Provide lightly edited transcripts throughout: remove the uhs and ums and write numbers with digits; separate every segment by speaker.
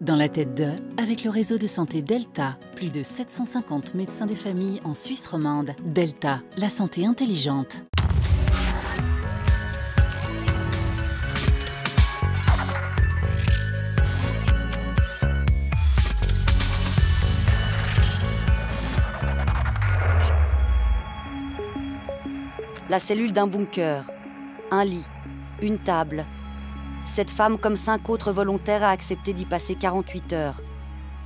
Speaker 1: Dans la tête de, avec le réseau de santé Delta, plus de 750 médecins des familles en Suisse romande. Delta, la santé intelligente.
Speaker 2: La cellule d'un bunker, un lit, une table. Cette femme, comme 5 autres volontaires, a accepté d'y passer 48 heures.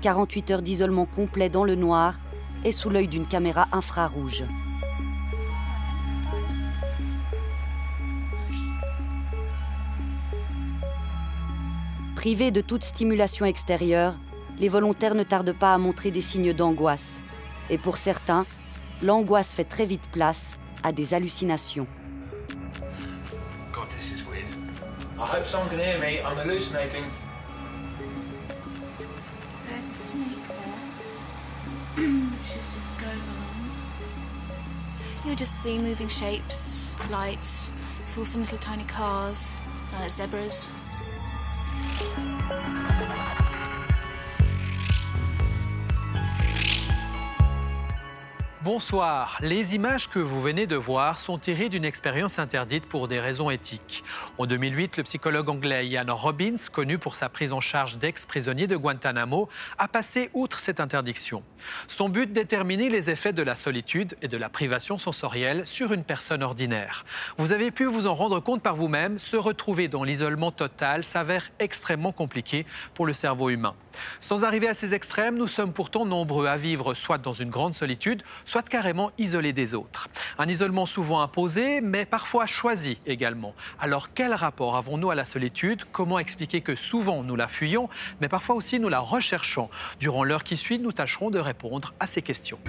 Speaker 2: 48 heures d'isolement complet dans le noir et sous l'œil d'une caméra infrarouge. Privés de toute stimulation extérieure, les volontaires ne tardent pas à montrer des signes d'angoisse. Et pour certains, l'angoisse fait très vite place à des hallucinations.
Speaker 3: God, this is weird. I hope someone can hear me. I'm hallucinating.
Speaker 4: There's a snake there. She's just going along. You'll just see moving shapes, lights. Saw some little tiny cars, zebras.
Speaker 5: Bonsoir. Les images que vous venez de voir sont tirées d'une expérience interdite pour des raisons éthiques. En 2008, le psychologue anglais Ian Robbins, connu pour sa prise en charge d'ex-prisonniers de Guantanamo, a passé outre cette interdiction. Son but, déterminer les effets de la solitude et de la privation sensorielle sur une personne ordinaire. Vous avez pu vous en rendre compte par vous-même, se retrouver dans l'isolement total s'avère extrêmement compliqué pour le cerveau humain. Sans arriver à ces extrêmes, nous sommes pourtant nombreux à vivre soit dans une grande solitude, soit carrément isolés des autres. Un isolement souvent imposé, mais parfois choisi également. Alors quel rapport avons-nous à la solitude? Comment expliquer que souvent nous la fuyons, mais parfois aussi nous la recherchons? Durant l'heure qui suit, nous tâcherons de répondre à ces questions.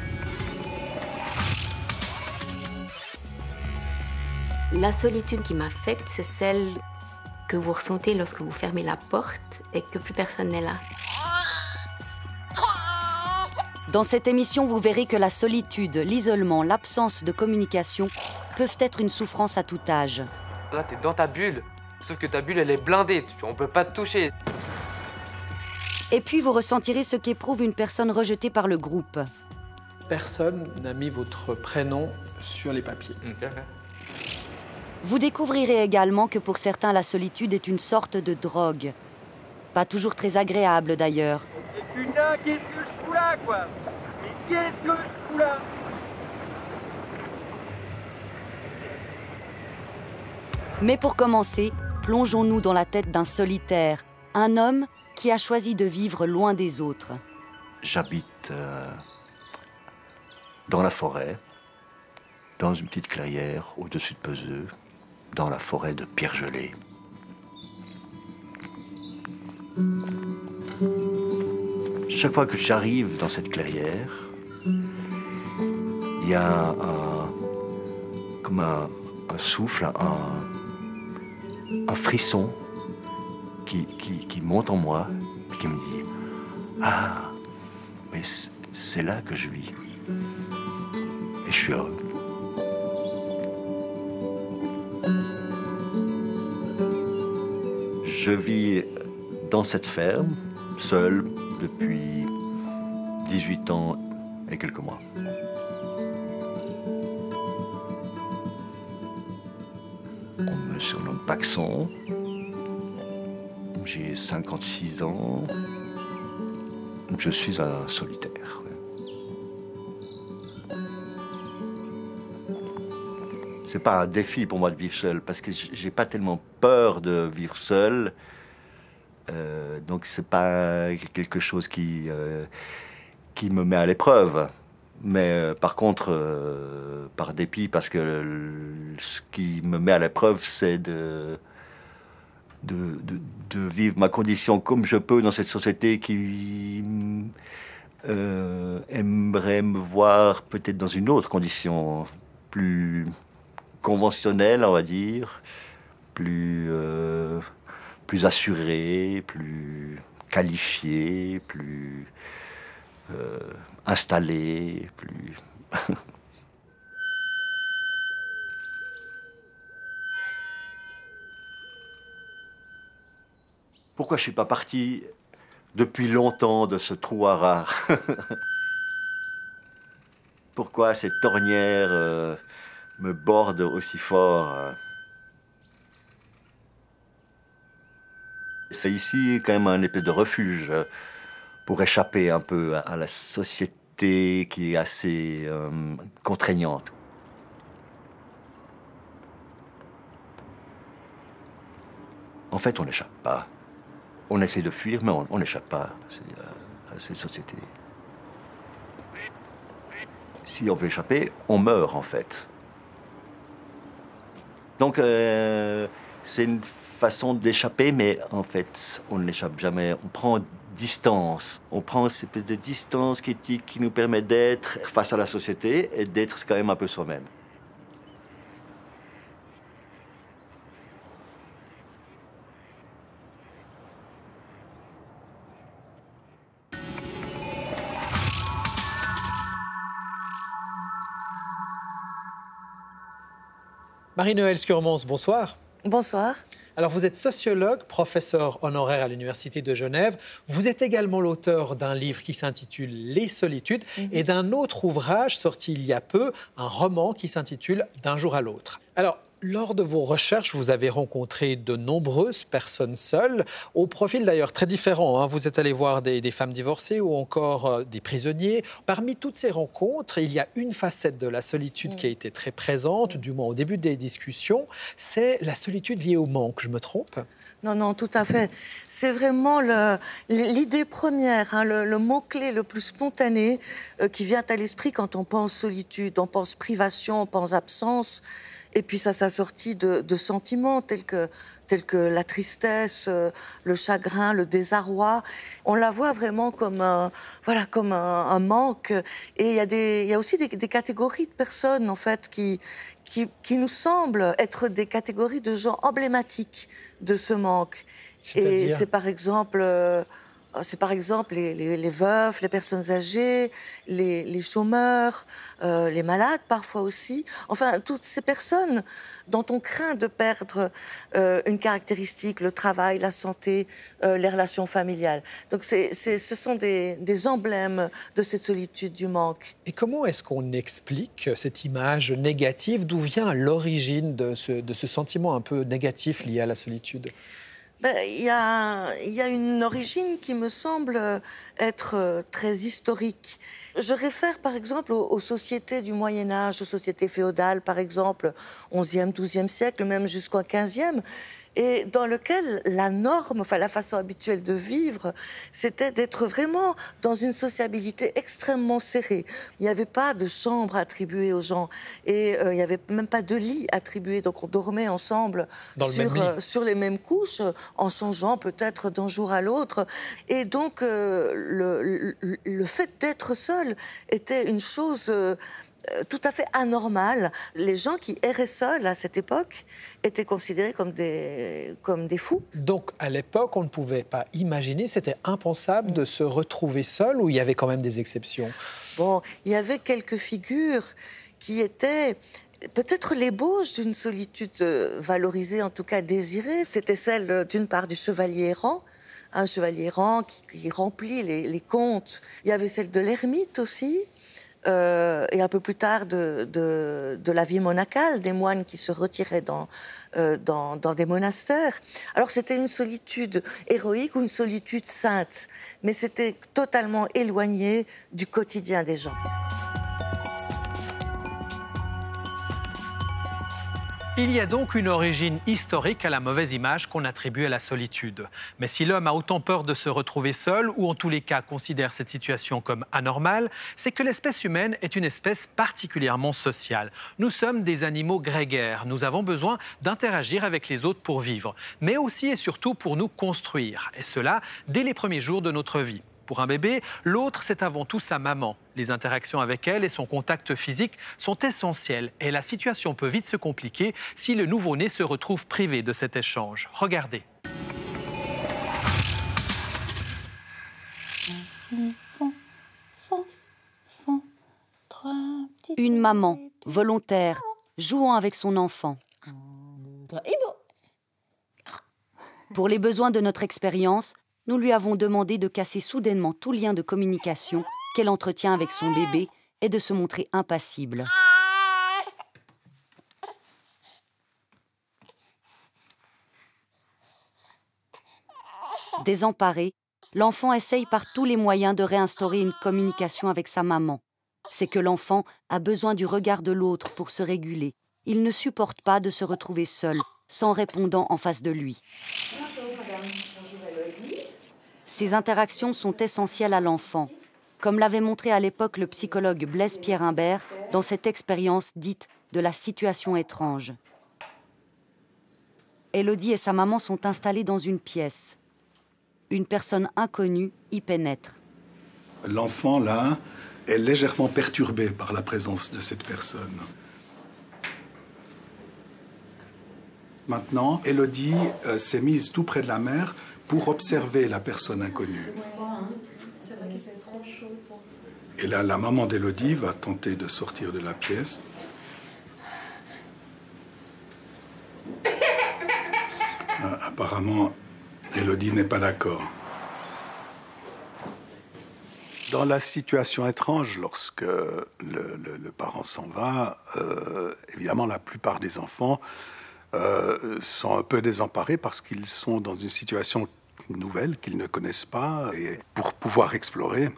Speaker 6: La solitude qui m'affecte, c'est celle que vous ressentez lorsque vous fermez la porte et que plus personne n'est là.
Speaker 2: Dans cette émission, vous verrez que la solitude, l'isolement, l'absence de communication peuvent être une souffrance à tout âge.
Speaker 7: Là, t'es dans ta bulle, sauf que ta bulle, elle est blindée, on peut pas te toucher.
Speaker 2: Et puis, vous ressentirez ce qu'éprouve une personne rejetée par le groupe.
Speaker 5: Personne n'a mis votre prénom sur les papiers.
Speaker 2: Vous découvrirez également que pour certains, la solitude est une sorte de drogue. Pas toujours très agréable d'ailleurs.
Speaker 8: Mais putain, qu'est-ce que je fous là, quoi? Mais qu'est-ce que je fous là?
Speaker 2: Mais pour commencer, plongeons-nous dans la tête d'un solitaire, un homme qui a choisi de vivre loin des autres.
Speaker 9: J'habite dans la forêt, dans une petite clairière au-dessus de Peseux, dans la forêt de Pierre-Gelée. Chaque fois que j'arrive dans cette clairière, il y a comme un souffle, un frisson qui monte en moi et qui me dit « Ah, mais c'est là que je vis. » Et je suis heureux. Je vis dans cette ferme, seul, depuis 18 ans et quelques mois. On me surnomme Paxson. J'ai 56 ans. Je suis un solitaire. C'est pas un défi pour moi de vivre seul, parce que j'ai pas tellement peur de vivre seul. Donc c'est pas quelque chose qui me met à l'épreuve. Mais par contre, par dépit, parce que ce qui me met à l'épreuve, c'est de vivre ma condition comme je peux dans cette société qui aimerait me voir peut-être dans une autre condition, plus conventionnelle, on va dire, plus assurée, plus qualifiée, plus installée, plus... Pourquoi je ne suis pas parti depuis longtemps de ce trou à rare. Pourquoi cette ornière me borde aussi fort? C'est ici quand même un espèce de refuge pour échapper un peu à la société qui est assez contraignante. En fait, on n'échappe pas. On essaie de fuir, mais on n'échappe pas à cette société. Si on veut échapper, on meurt en fait. Donc c'est une façon d'échapper, mais en fait on n'échappe jamais. On prend distance. On prend cette espèce de distance qui nous permet d'être face à la société et d'être quand même un peu soi-même.
Speaker 5: Marie-Noëlle Skurmans, bonsoir.
Speaker 10: Bonsoir.
Speaker 5: Alors, vous êtes sociologue, professeur honoraire à l'Université de Genève. Vous êtes également l'auteur d'un livre qui s'intitule Les solitudes et d'un autre ouvrage sorti il y a peu, un roman qui s'intitule D'un jour à l'autre. Alors, lors de vos recherches, vous avez rencontré de nombreuses personnes seules, au profil d'ailleurs très différent. Vous êtes allé voir des femmes divorcées ou encore des prisonniers. Parmi toutes ces rencontres, il y a une facette de la solitude qui a été très présente, du moins au début des discussions, c'est la solitude liée au manque. Je me trompe ?
Speaker 10: Non, non, tout à fait. C'est vraiment l'idée première, le mot-clé le plus spontané qui vient à l'esprit quand on pense solitude. On pense privation, on pense absence. Et puis ça s'assortit de sentiments tels que la tristesse, le chagrin, le désarroi. On la voit vraiment comme un manque. Et il y a aussi des catégories de personnes en fait qui nous semblent être des catégories de gens emblématiques de ce manque. Et c'est par exemple les veufs, les personnes âgées, les chômeurs, les malades parfois aussi. Enfin, toutes ces personnes dont on craint de perdre une caractéristique, le travail, la santé, les relations familiales. Donc ce sont des emblèmes de cette solitude du manque.
Speaker 5: Et comment est-ce qu'on explique cette image négative? D'où vient l'origine de ce sentiment un peu négatif lié à la solitude?
Speaker 10: Il y a une origine qui me semble être très historique. Je réfère par exemple aux sociétés du Moyen-Âge, aux sociétés féodales par exemple, 11e, 12e siècle, même jusqu'au 15e, et dans lequel la norme, enfin la façon habituelle de vivre, c'était d'être vraiment dans une sociabilité extrêmement serrée. Il n'y avait pas de chambre attribuée aux gens et il n'y avait même pas de lit attribué, donc on dormait ensemble sur les mêmes couches, en changeant peut-être d'un jour à l'autre. Et donc le fait d'être seul était une chose tout à fait anormal. Les gens qui erraient seuls à cette époque étaient considérés comme des fous.
Speaker 5: Donc, à l'époque, on ne pouvait pas imaginer, c'était impensable de se retrouver seul, ou il y avait quand même des exceptions?
Speaker 10: Bon, il y avait quelques figures qui étaient peut-être l'ébauche d'une solitude valorisée, en tout cas désirée. C'était celle, d'une part, du chevalier errant, un chevalier errant qui remplit les contes. Il y avait celle de l'ermite aussi. Et un peu plus tard de la vie monacale, des moines qui se retiraient dans des monastères. Alors c'était une solitude héroïque ou une solitude sainte, mais c'était totalement éloigné du quotidien des gens.
Speaker 5: Il y a donc une origine historique à la mauvaise image qu'on attribue à la solitude. Mais si l'homme a autant peur de se retrouver seul, ou en tous les cas considère cette situation comme anormale, c'est que l'espèce humaine est une espèce particulièrement sociale. Nous sommes des animaux grégaires, nous avons besoin d'interagir avec les autres pour vivre, mais aussi et surtout pour nous construire, et cela dès les premiers jours de notre vie. Pour un bébé, l'autre, c'est avant tout sa maman. Les interactions avec elle et son contact physique sont essentielles et la situation peut vite se compliquer si le nouveau-né se retrouve privé de cet échange. Regardez.
Speaker 2: Une maman, volontaire, jouant avec son enfant. Pour les besoins de notre expérience, nous lui avons demandé de casser soudainement tout lien de communication qu'elle entretient avec son bébé et de se montrer impassible. Désemparée, l'enfant essaye par tous les moyens de réinstaurer une communication avec sa maman. C'est que l'enfant a besoin du regard de l'autre pour se réguler. Il ne supporte pas de se retrouver seul, sans répondant en face de lui. Ces interactions sont essentielles à l'enfant, comme l'avait montré à l'époque le psychologue Blaise Pierre-Imbert dans cette expérience dite de la situation étrange. Élodie et sa maman sont installées dans une pièce. Une personne inconnue y pénètre.
Speaker 11: L'enfant, là, est légèrement perturbé par la présence de cette personne. Maintenant, Élodie s'est mise tout près de la mère pour observer la personne inconnue. Et là, la maman d'Élodie va tenter de sortir de la pièce. Apparemment, Élodie n'est pas d'accord. Dans la situation étrange, lorsque le parent s'en va, évidemment, la plupart des enfants sont un peu désemparés parce qu'ils sont dans une situation nouvelle qu'ils ne connaissent pas. Et pour pouvoir explorer,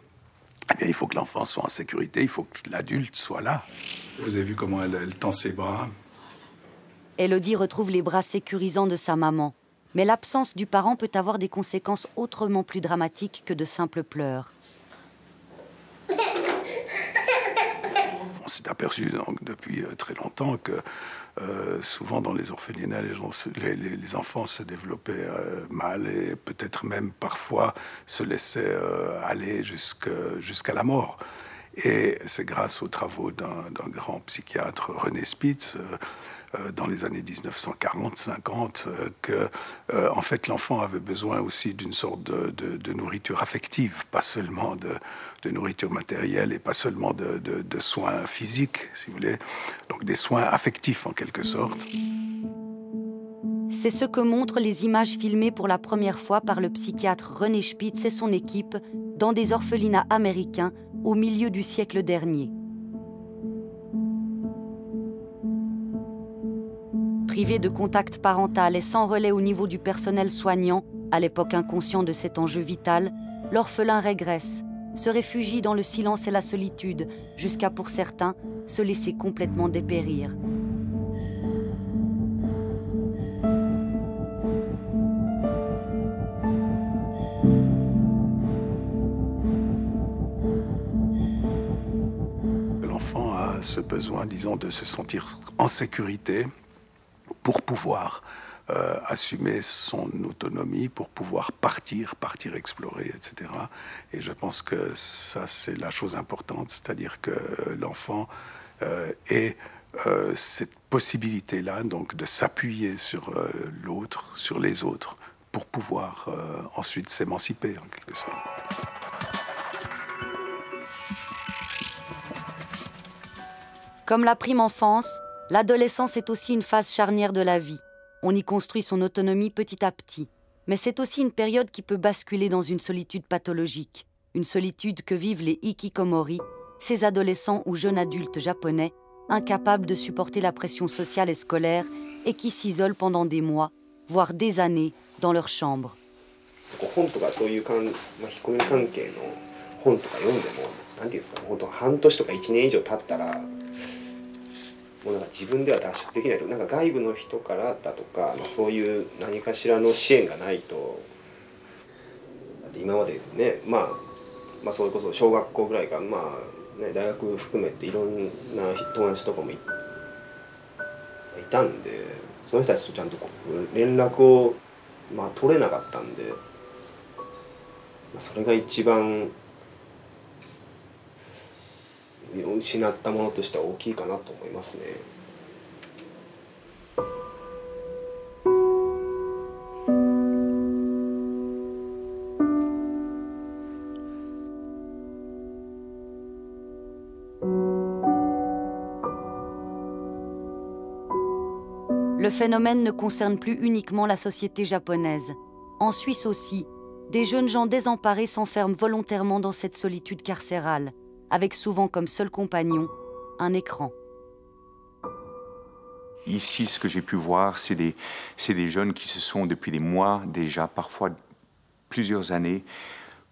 Speaker 11: eh bien, il faut que l'enfant soit en sécurité, il faut que l'adulte soit là. Vous avez vu comment elle tend ses bras?
Speaker 2: Élodie retrouve les bras sécurisants de sa maman. Mais l'absence du parent peut avoir des conséquences autrement plus dramatiques que de simples pleurs.
Speaker 11: On s'est aperçu donc, depuis très longtemps que souvent dans les orphelinats, les enfants se développaient mal et peut-être même parfois se laissaient aller jusqu'à la mort. Et c'est grâce aux travaux d'un grand psychiatre, René Spitz, dans les années 1940-50, que en fait, l'enfant avait besoin aussi d'une sorte de nourriture affective, pas seulement de nourriture matérielle et pas seulement de soins physiques, si vous voulez, donc des soins affectifs en quelque sorte.
Speaker 2: C'est ce que montrent les images filmées pour la première fois par le psychiatre René Spitz et son équipe dans des orphelinats américains au milieu du siècle dernier. Privé de contact parental et sans relais au niveau du personnel soignant, à l'époque inconscient de cet enjeu vital, l'orphelin régresse, se réfugie dans le silence et la solitude, jusqu'à, pour certains, se laisser complètement dépérir.
Speaker 11: L'enfant a ce besoin, disons, de se sentir en sécurité, pour pouvoir assumer son autonomie, pour pouvoir partir explorer, etc. Et je pense que ça, c'est la chose importante, c'est-à-dire que l'enfant ait cette possibilité-là, donc de s'appuyer sur l'autre, sur les autres, pour pouvoir ensuite s'émanciper, en quelque sorte.
Speaker 2: Comme la prime enfance, l'adolescence est aussi une phase charnière de la vie. On y construit son autonomie petit à petit. Mais c'est aussi une période qui peut basculer dans une solitude pathologique. Une solitude que vivent les hikikomori, ces adolescents ou jeunes adultes japonais, incapables de supporter la pression sociale et scolaire et qui s'isolent pendant des mois, voire des années, dans leur chambre. Le phénomène ne concerne plus uniquement la société japonaise. En Suisse aussi, des jeunes gens désemparés s'enferment volontairement dans cette solitude carcérale, avec souvent comme seul compagnon un écran.
Speaker 12: Ici, ce que j'ai pu voir, c'est des jeunes qui se sont, depuis des mois déjà, parfois plusieurs années,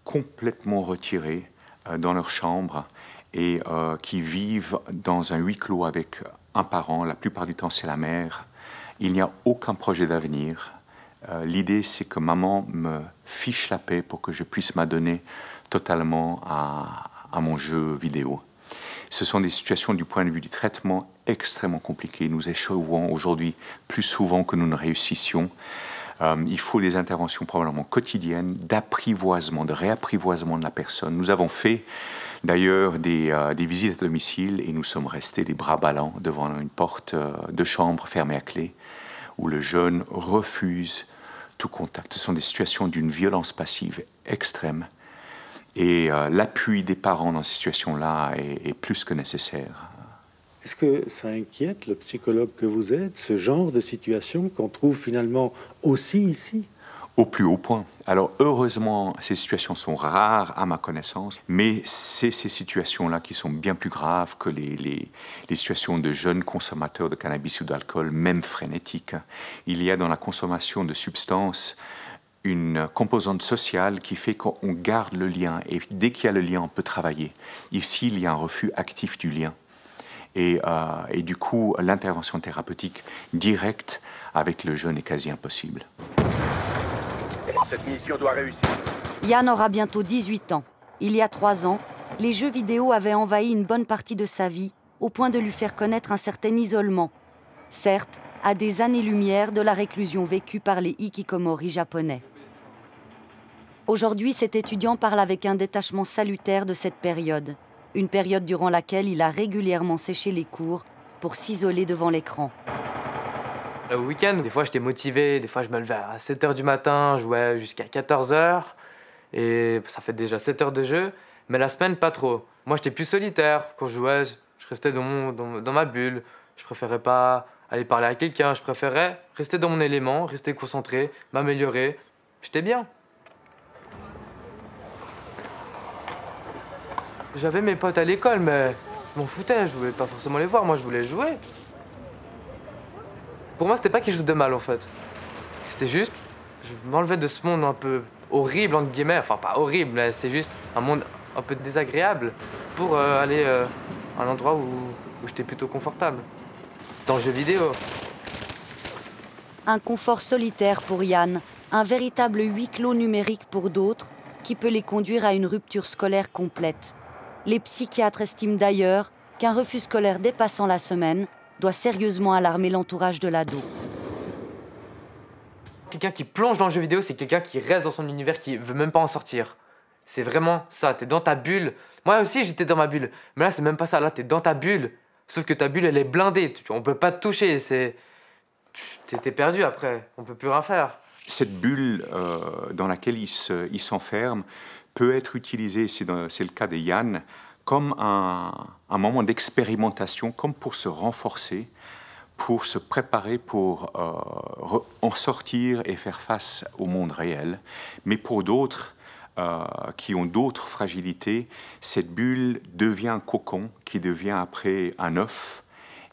Speaker 12: complètement retirés dans leur chambre et qui vivent dans un huis clos avec un parent. La plupart du temps, c'est la mère. Il n'y a aucun projet d'avenir. L'idée, c'est que maman me fiche la paix pour que je puisse m'adonner totalement à mon jeu vidéo. Ce sont des situations du point de vue du traitement extrêmement compliquées. Nous échouons aujourd'hui plus souvent que nous ne réussissions. Il faut des interventions probablement quotidiennes, d'apprivoisement, de réapprivoisement de la personne. Nous avons fait d'ailleurs des visites à domicile et nous sommes restés les bras ballants devant une porte de chambre fermée à clé où le jeune refuse tout contact. Ce sont des situations d'une violence passive extrême. Et l'appui des parents dans ces situations-là est plus que nécessaire.
Speaker 13: Est-ce que ça inquiète le psychologue que vous êtes, ce genre de situation qu'on trouve finalement aussi ici?
Speaker 12: Au plus haut point. Alors heureusement, ces situations sont rares à ma connaissance, mais c'est ces situations-là qui sont bien plus graves que les situations de jeunes consommateurs de cannabis ou d'alcool, même frénétiques. Il y a dans la consommation de substances une composante sociale qui fait qu'on garde le lien. Et dès qu'il y a le lien, on peut travailler. Ici, il y a un refus actif du lien. Et du coup, l'intervention thérapeutique directe avec le jeune est quasi impossible.
Speaker 14: Cette mission doit réussir.
Speaker 2: Yann aura bientôt 18 ans. Il y a 3 ans, les jeux vidéo avaient envahi une bonne partie de sa vie, au point de lui faire connaître un certain isolement. Certes, à des années-lumière de la réclusion vécue par les hikikomori japonais. Aujourd'hui, cet étudiant parle avec un détachement salutaire de cette période. Une période durant laquelle il a régulièrement séché les cours pour s'isoler devant l'écran.
Speaker 7: Au week-end, des fois j'étais motivé, des fois je me levais à 7 h du matin, je jouais jusqu'à 14 h. Et ça fait déjà 7 heures de jeu, mais la semaine pas trop. Moi j'étais plus solitaire, quand je jouais, je restais dans ma bulle. Je préférais pas aller parler à quelqu'un, je préférais rester dans mon élément, rester concentré, m'améliorer. J'étais bien. J'avais mes potes à l'école, mais je m'en foutais, je voulais pas forcément les voir, moi je voulais jouer. Pour moi, c'était pas quelque chose de mal en fait. C'était juste, je m'enlevais de ce monde un peu horrible, entre guillemets, enfin pas horrible, mais c'est juste un monde un peu désagréable pour aller à un endroit où j'étais plutôt confortable. Dans le jeu vidéo.
Speaker 2: Un confort solitaire pour Yann, un véritable huis clos numérique pour d'autres, qui peut les conduire à une rupture scolaire complète. Les psychiatres estiment d'ailleurs qu'un refus scolaire dépassant la semaine doit sérieusement alarmer l'entourage de l'ado.
Speaker 7: Quelqu'un qui plonge dans le jeu vidéo, c'est quelqu'un qui reste dans son univers, qui veut même pas en sortir. C'est vraiment ça, t'es dans ta bulle. Moi aussi, j'étais dans ma bulle. Mais là, c'est même pas ça, là, t'es dans ta bulle. Sauf que ta bulle, elle est blindée, on peut pas te toucher, t'es perdu après, on peut plus rien faire.
Speaker 12: Cette bulle dans laquelle il s'enferme peut être utilisée, c'est le cas de Yann, comme un moment d'expérimentation, comme pour se renforcer, pour se préparer pour en sortir et faire face au monde réel. Mais pour d'autres qui ont d'autres fragilités, cette bulle devient un cocon qui devient après un œuf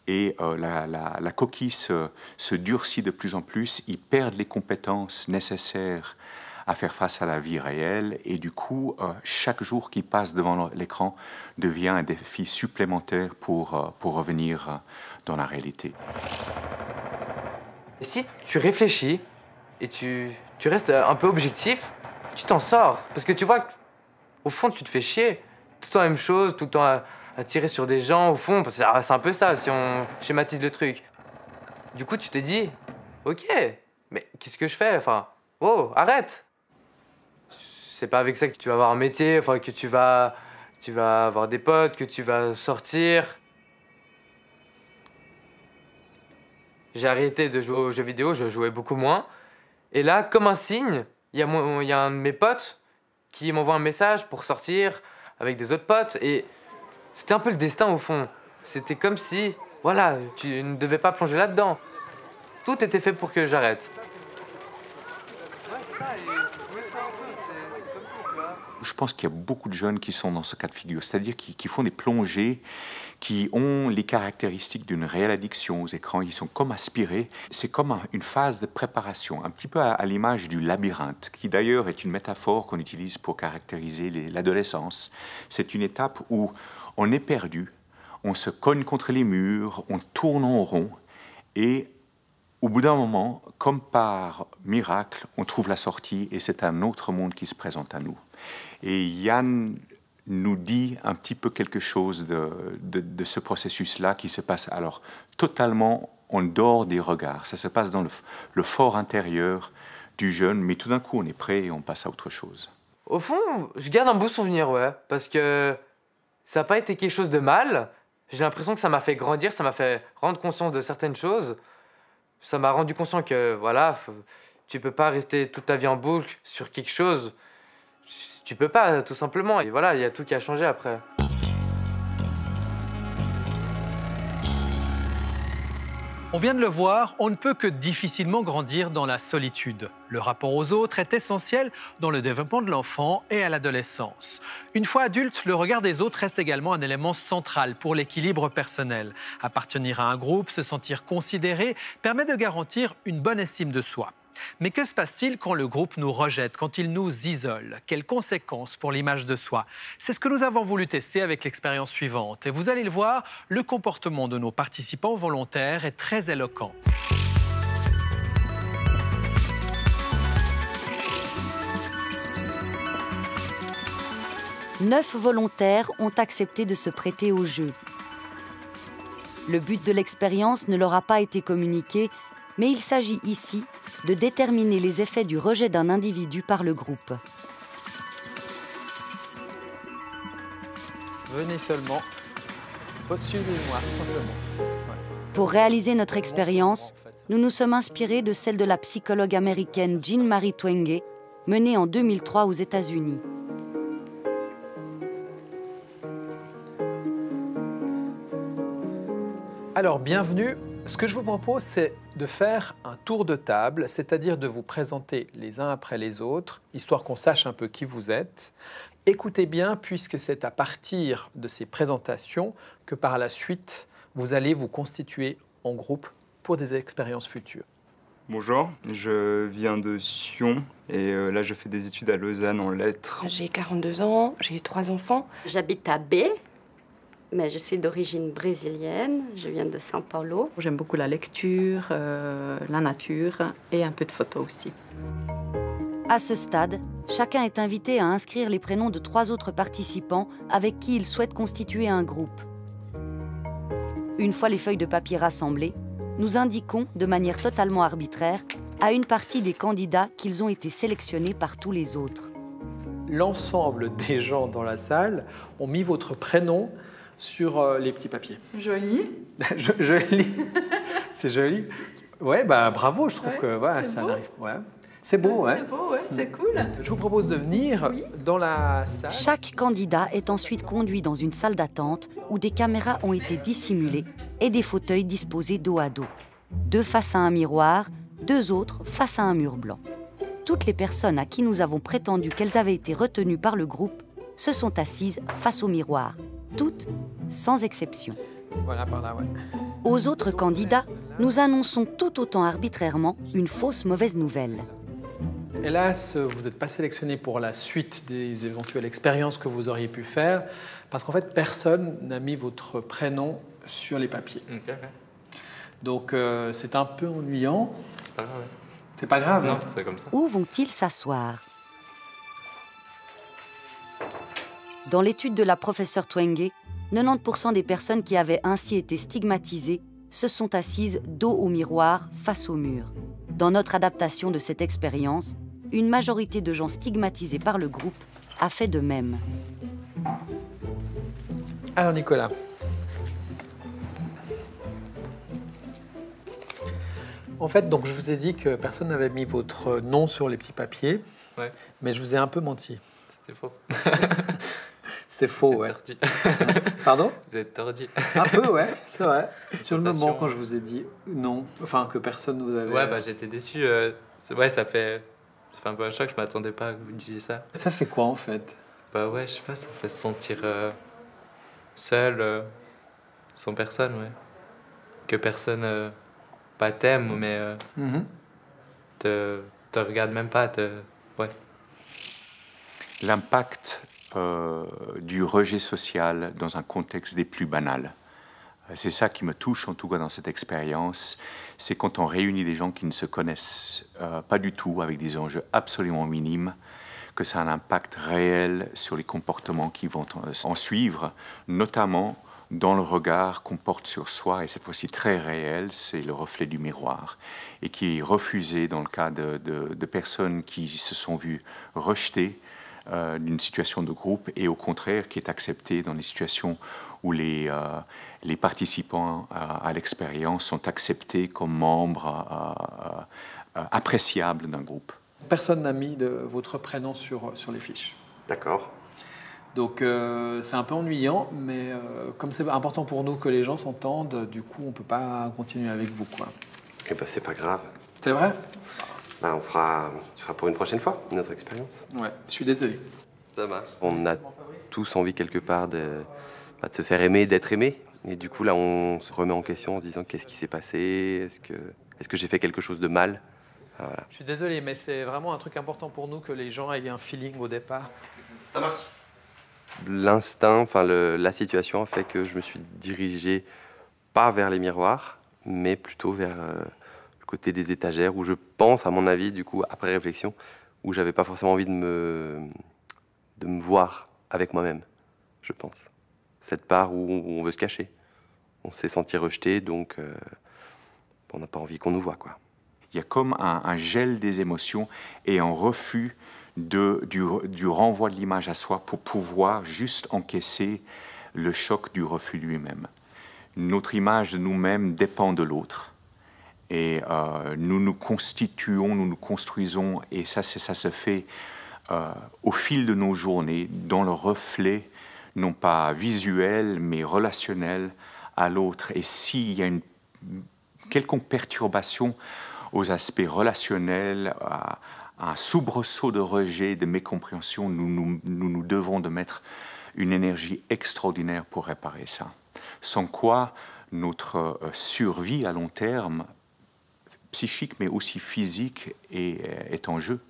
Speaker 12: et la coquille se durcit de plus en plus. Ils perdent les compétences nécessaires à faire face à la vie réelle et du coup, chaque jour qui passe devant l'écran devient un défi supplémentaire pour revenir dans la réalité.
Speaker 7: Et si tu réfléchis et tu restes un peu objectif, tu t'en sors. Parce que tu vois, au fond, tu te fais chier. Tout le temps la même chose, tout le temps à tirer sur des gens, au fond. C'est un peu ça, si on schématise le truc. Du coup, tu te dis, ok, mais qu'est-ce que je fais? Enfin, oh, arrête! C'est pas avec ça que tu vas avoir un métier, enfin, que tu vas avoir des potes, que tu vas sortir. J'ai arrêté de jouer aux jeux vidéo, je jouais beaucoup moins. Et là, comme un signe, il y a un de mes potes qui m'envoie un message pour sortir avec des autres potes. Et c'était un peu le destin au fond. C'était comme si, voilà, tu ne devais pas plonger là-dedans. Tout était fait pour que j'arrête. Ouais, c'est ça.
Speaker 12: Je pense qu'il y a beaucoup de jeunes qui sont dans ce cas de figure, c'est-à-dire qui font des plongées, qui ont les caractéristiques d'une réelle addiction aux écrans, ils sont comme aspirés. C'est comme une phase de préparation, un petit peu à l'image du labyrinthe, qui d'ailleurs est une métaphore qu'on utilise pour caractériser l'adolescence. C'est une étape où on est perdu, on se cogne contre les murs, on tourne en rond, et au bout d'un moment, comme par miracle, on trouve la sortie, et c'est un autre monde qui se présente à nous. Et Yann nous dit un petit peu quelque chose de ce processus-là qui se passe alors totalement en dehors des regards. Ça se passe dans le fort intérieur du jeune, mais tout d'un coup on est prêt et on passe à autre chose.
Speaker 7: Au fond, je garde un beau souvenir, ouais, parce que ça n'a pas été quelque chose de mal. J'ai l'impression que ça m'a fait grandir, ça m'a fait rendre conscience de certaines choses. Ça m'a rendu conscient que, voilà, tu peux pas rester toute ta vie en boucle sur quelque chose. Tu peux pas, tout simplement. Et voilà, il y a tout qui a changé après.
Speaker 5: On vient de le voir, on ne peut que difficilement grandir dans la solitude. Le rapport aux autres est essentiel dans le développement de l'enfant et à l'adolescence. Une fois adulte, le regard des autres reste également un élément central pour l'équilibre personnel. Appartenir à un groupe, se sentir considéré, permet de garantir une bonne estime de soi. Mais que se passe-t-il quand le groupe nous rejette, quand il nous isole? Quelles conséquences pour l'image de soi? C'est ce que nous avons voulu tester avec l'expérience suivante. Et vous allez le voir, le comportement de nos participants volontaires est très éloquent.
Speaker 2: Neuf volontaires ont accepté de se prêter au jeu. Le but de l'expérience ne leur a pas été communiqué, mais il s'agit ici de déterminer les effets du rejet d'un individu par le groupe.
Speaker 5: Venez seulement, postulez-moi simplement.
Speaker 2: Pour réaliser notre expérience, nous nous sommes inspirés de celle de la psychologue américaine Jean-Marie Twenge, menée en 2003 aux États-Unis.
Speaker 5: Alors, bienvenue. Ce que je vous propose, c'est de faire un tour de table, c'est-à-dire de vous présenter les uns après les autres, histoire qu'on sache un peu qui vous êtes. Écoutez bien, puisque c'est à partir de ces présentations que par la suite, vous allez vous constituer en groupe pour des expériences futures.
Speaker 15: Bonjour, je viens de Sion et là je fais des études à Lausanne en lettres.
Speaker 16: J'ai 42 ans, j'ai 3 enfants.
Speaker 17: J'habite à B. Mais je suis d'origine brésilienne, je viens de São Paulo.
Speaker 18: J'aime beaucoup la lecture, la nature et un peu de photos aussi.
Speaker 2: À ce stade, chacun est invité à inscrire les prénoms de 3 autres participants avec qui il souhaite constituer un groupe. Une fois les feuilles de papier rassemblées, nous indiquons de manière totalement arbitraire à une partie des candidats qu'ils ont été sélectionnés par tous les autres.
Speaker 5: L'ensemble des gens dans la salle ont mis votre prénom sur les petits papiers.
Speaker 18: Joli.
Speaker 5: Joli. C'est joli. Ouais, bah bravo, je trouve que voilà, ça arrive. Ouais. C'est beau, ouais.
Speaker 18: C'est beau, ouais, c'est cool.
Speaker 5: Je vous propose de venir dans la salle.
Speaker 2: Chaque candidat est ensuite conduit dans une salle d'attente où des caméras ont été dissimulées et des fauteuils disposés dos à dos. 2 face à un miroir, 2 autres face à un mur blanc. Toutes les personnes à qui nous avons prétendu qu'elles avaient été retenues par le groupe se sont assises face au miroir. Toutes, sans exception.
Speaker 5: Voilà, par là, ouais.
Speaker 2: Aux autres candidats, nous annonçons tout autant arbitrairement une fausse mauvaise nouvelle.
Speaker 5: Hélas, vous n'êtes pas sélectionné pour la suite des éventuelles expériences que vous auriez pu faire, parce qu'en fait, personne n'a mis votre prénom sur les papiers. Okay. Donc, c'est un peu ennuyant.
Speaker 7: C'est pas grave.
Speaker 5: C'est pas grave,
Speaker 7: non,
Speaker 5: hein.
Speaker 7: C'est comme ça.
Speaker 2: Où vont-ils s'asseoir? Dans l'étude de la professeure Twenge, 90% des personnes qui avaient ainsi été stigmatisées se sont assises dos au miroir, face au mur. Dans notre adaptation de cette expérience, une majorité de gens stigmatisés par le groupe a fait de même.
Speaker 5: Alors Nicolas. En fait, donc, je vous ai dit que personne n'avait mis votre nom sur les petits papiers,
Speaker 7: ouais.
Speaker 5: Mais je vous ai un peu menti.
Speaker 7: C'était faux.
Speaker 5: C'était faux, ouais. Pardon?
Speaker 7: Vous êtes tordu.
Speaker 5: Un peu, ouais, c'est vrai. Sur le moment, quand je vous ai dit non, enfin que personne ne vous avait...
Speaker 7: Ouais, bah j'étais déçu. Ouais, ça fait un peu un choc, je m'attendais pas que vous disiez ça.
Speaker 5: Ça fait quoi, en fait?
Speaker 7: Bah ouais, je sais pas, ça fait se sentir seul, sans personne, ouais. Que personne pas t'aime, mais te regarde même pas, ouais.
Speaker 12: L'impact du rejet social dans un contexte des plus banals. C'est ça qui me touche, en tout cas dans cette expérience, c'est quand on réunit des gens qui ne se connaissent pas du tout, avec des enjeux absolument minimes, que ça a un impact réel sur les comportements qui vont en suivre, notamment dans le regard qu'on porte sur soi, et cette fois-ci très réel, c'est le reflet du miroir, et qui est refusé dans le cas de personnes qui se sont vues rejetées d'une situation de groupe, et au contraire qui est accepté dans les situations où les participants à l'expérience sont acceptés comme membres appréciables d'un groupe.
Speaker 5: Personne n'a mis votre prénom sur les fiches.
Speaker 19: D'accord.
Speaker 5: Donc c'est un peu ennuyant, mais comme c'est important pour nous que les gens s'entendent, du coup on ne peut pas continuer avec vous, quoi.
Speaker 19: Eh ben c'est pas grave.
Speaker 5: C'est vrai?
Speaker 19: Ben, on fera pour une prochaine fois, une autre expérience.
Speaker 5: Ouais, je suis désolé.
Speaker 19: Ça marche. On a tous envie quelque part de se faire aimer, d'être aimé. Et du coup là on se remet en question en se disant qu'est-ce qui s'est passé, est-ce que j'ai fait quelque chose de mal? Voilà.
Speaker 5: Je suis désolé, mais c'est vraiment un truc important pour nous que les gens aient un feeling au départ.
Speaker 19: Ça marche. L'instinct, la situation a fait que je me suis dirigé pas vers les miroirs, mais plutôt vers le côté des étagères, où je pense, à mon avis, du coup, après réflexion, où j'avais pas forcément envie de me voir avec moi-même, je pense. Cette part où on veut se cacher. On s'est senti rejeté, donc on n'a pas envie qu'on nous voit, quoi.
Speaker 12: Il y a comme un gel des émotions et un refus du renvoi de l'image à soi pour pouvoir juste encaisser le choc du refus lui-même. Notre image de nous-mêmes dépend de l'autre. Et nous nous constituons, nous nous construisons, et ça se fait au fil de nos journées, dans le reflet, non pas visuel, mais relationnel à l'autre. Et s'il y a une quelconque perturbation aux aspects relationnels, à un soubresaut de rejet, de mécompréhension, nous devons de mettre une énergie extraordinaire pour réparer ça. Sans quoi, notre survie à long terme, psychique mais aussi physique, est en jeu.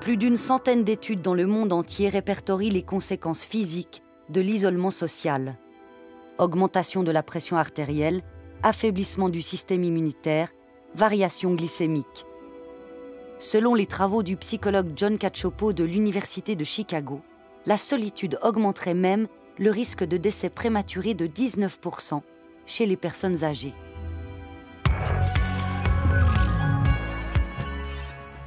Speaker 2: Plus d'une centaine d'études dans le monde entier répertorient les conséquences physiques de l'isolement social. Augmentation de la pression artérielle, affaiblissement du système immunitaire, variation glycémique. Selon les travaux du psychologue John Cacioppo de l'Université de Chicago, la solitude augmenterait même le risque de décès prématuré de 19% chez les personnes âgées.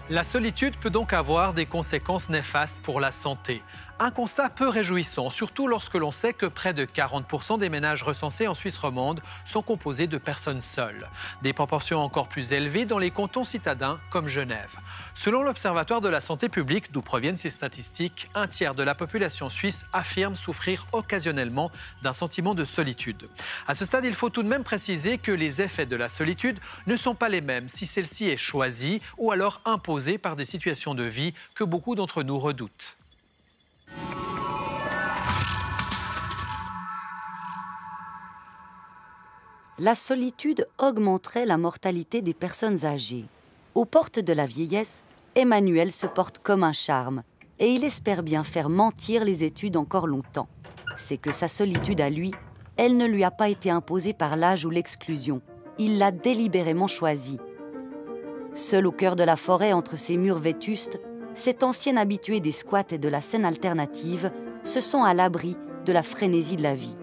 Speaker 5: La solitude peut donc avoir des conséquences néfastes pour la santé. Un constat peu réjouissant, surtout lorsque l'on sait que près de 40% des ménages recensés en Suisse romande sont composés de personnes seules. Des proportions encore plus élevées dans les cantons citadins comme Genève. Selon l'Observatoire de la santé publique, d'où proviennent ces statistiques, un tiers de la population suisse affirme souffrir occasionnellement d'un sentiment de solitude. À ce stade, il faut tout de même préciser que les effets de la solitude ne sont pas les mêmes si celle-ci est choisie ou alors imposée par des situations de vie que beaucoup d'entre nous redoutent.
Speaker 2: La solitude augmenterait la mortalité des personnes âgées. Aux portes de la vieillesse, Emmanuel se porte comme un charme et il espère bien faire mentir les études encore longtemps. C'est que sa solitude à lui, elle ne lui a pas été imposée par l'âge ou l'exclusion. Il l'a délibérément choisie. Seul au cœur de la forêt, entre ses murs vétustes, cet ancien habitué des squats et de la scène alternative se sent à l'abri de la frénésie de la vie.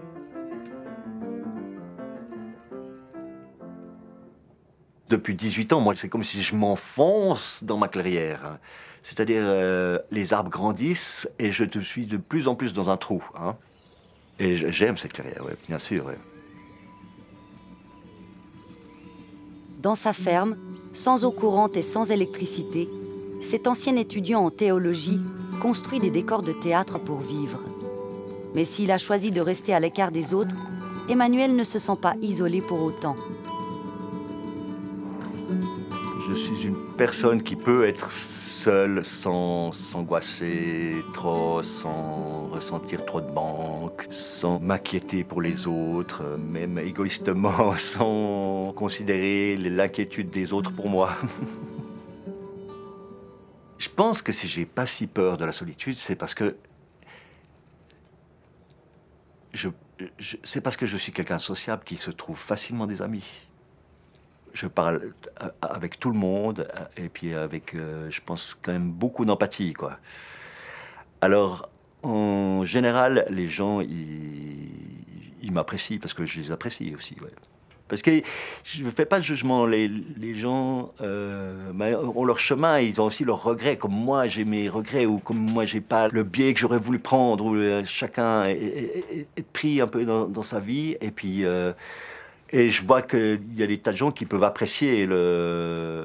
Speaker 9: Depuis 18 ans, moi, c'est comme si je m'enfonce dans ma clairière. C'est-à-dire, les arbres grandissent et je suis de plus en plus dans un trou. Hein. Et j'aime cette clairière, ouais, bien sûr. Ouais.
Speaker 2: Dans sa ferme, sans eau courante et sans électricité, cet ancien étudiant en théologie construit des décors de théâtre pour vivre. Mais s'il a choisi de rester à l'écart des autres, Emmanuel ne se sent pas isolé pour autant.
Speaker 9: Je suis une personne qui peut être seule sans s'angoisser trop, sans ressentir trop de manque, sans m'inquiéter pour les autres, même égoïstement, sans considérer l'inquiétude des autres pour moi. Je pense que si j'ai pas si peur de la solitude, c'est parce que c'est parce que je suis quelqu'un de sociable qui se trouve facilement des amis. Je parle avec tout le monde et puis avec, je pense, quand même beaucoup d'empathie, quoi. Alors, en général, les gens, ils m'apprécient parce que je les apprécie aussi, ouais. Parce que je ne fais pas de jugement. Les gens ont leur chemin, ils ont aussi leurs regrets, comme moi j'ai mes regrets, ou comme moi j'ai pas le biais que j'aurais voulu prendre, où chacun est pris un peu dans sa vie. Et puis, et je vois qu'il y a des tas de gens qui peuvent apprécier de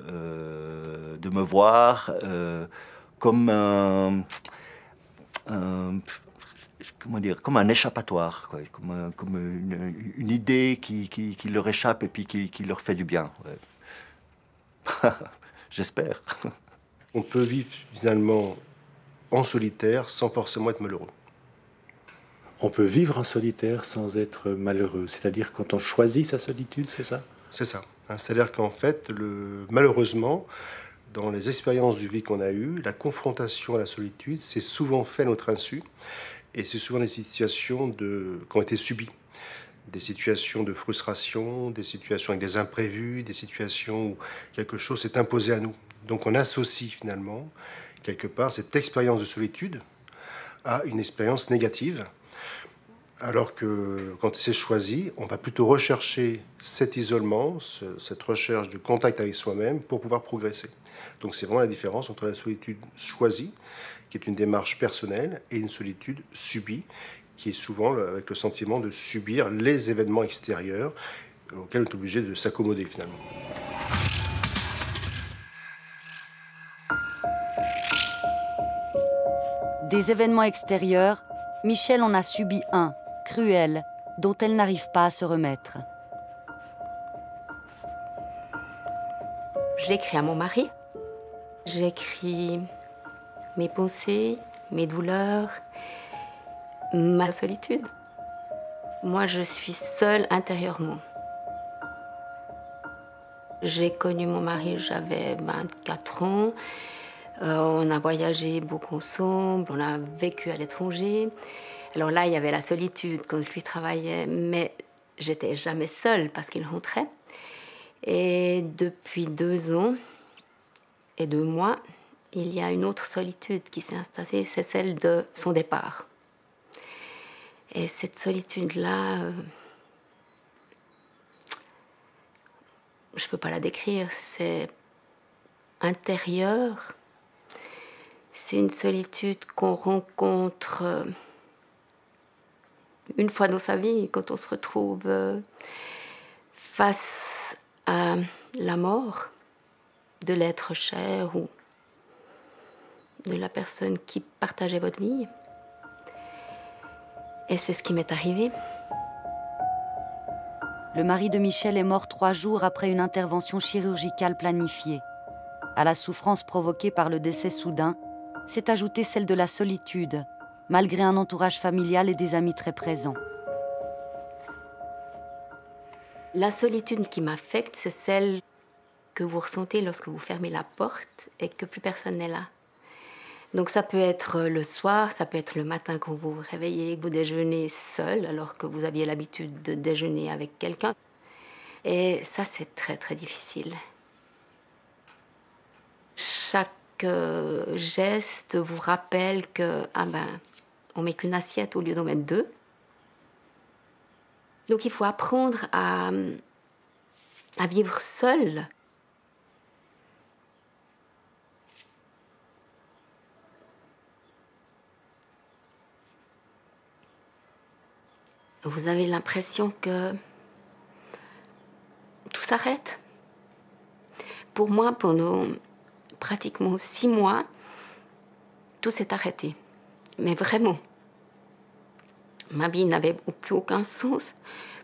Speaker 9: me voir comme comment dire, comme un échappatoire, quoi, comme une idée qui leur échappe et puis qui leur fait du bien. Ouais. J'espère.
Speaker 20: On peut vivre finalement en solitaire sans forcément être malheureux.
Speaker 13: On peut vivre en solitaire sans être malheureux, c'est-à-dire quand on choisit sa solitude, c'est ça?
Speaker 20: C'est ça. C'est-à-dire qu'en fait, malheureusement, dans les expériences de vie qu'on a eues, la confrontation à la solitude, c'est souvent fait à notre insu. Et c'est souvent des situations qui ont été subies. Des situations de frustration, des situations avec des imprévus, des situations où quelque chose s'est imposé à nous. Donc on associe finalement, quelque part, cette expérience de solitude à une expérience négative. Alors que quand c'est choisi, on va plutôt rechercher cet isolement, cette recherche de contact avec soi-même pour pouvoir progresser. Donc c'est vraiment la différence entre la solitude choisie, qui est une démarche personnelle, et une solitude subie, qui est souvent avec le sentiment de subir les événements extérieurs auxquels on est obligé de s'accommoder finalement.
Speaker 2: Des événements extérieurs, Michel en a subi un, cruel, dont elle n'arrive pas à se remettre.
Speaker 6: J'écris à mon mari. J'écris mes pensées, mes douleurs, ma solitude. Moi, je suis seule intérieurement. J'ai connu mon mari, j'avais 24 ans. On a voyagé beaucoup ensemble, on a vécu à l'étranger. Alors là, il y avait la solitude quand je lui travaillais, mais j'étais jamais seule parce qu'il rentrait. Et depuis 2 ans et 2 mois, il y a une autre solitude qui s'est installée, c'est celle de son départ. Et cette solitude-là, je ne peux pas la décrire, c'est intérieur. C'est une solitude qu'on rencontre une fois dans sa vie, quand on se retrouve face à la mort de l'être cher ou de la personne qui partageait votre vie. Et c'est ce qui m'est arrivé.
Speaker 2: Le mari de Michel est mort 3 jours après une intervention chirurgicale planifiée. À la souffrance provoquée par le décès soudain, s'est ajoutée celle de la solitude, malgré un entourage familial et des amis très présents.
Speaker 6: La solitude qui m'affecte, c'est celle que vous ressentez lorsque vous fermez la porte et que plus personne n'est là. Donc ça peut être le soir, ça peut être le matin quand vous vous réveillez, que vous déjeunez seul alors que vous aviez l'habitude de déjeuner avec quelqu'un. Et ça, c'est très très difficile. Chaque geste vous rappelle que on met qu'une assiette au lieu d'en mettre 2. Donc il faut apprendre à vivre seul. Vous avez l'impression que tout s'arrête. Pour moi, pendant pratiquement 6 mois, tout s'est arrêté. Mais vraiment. Ma vie n'avait plus aucun sens,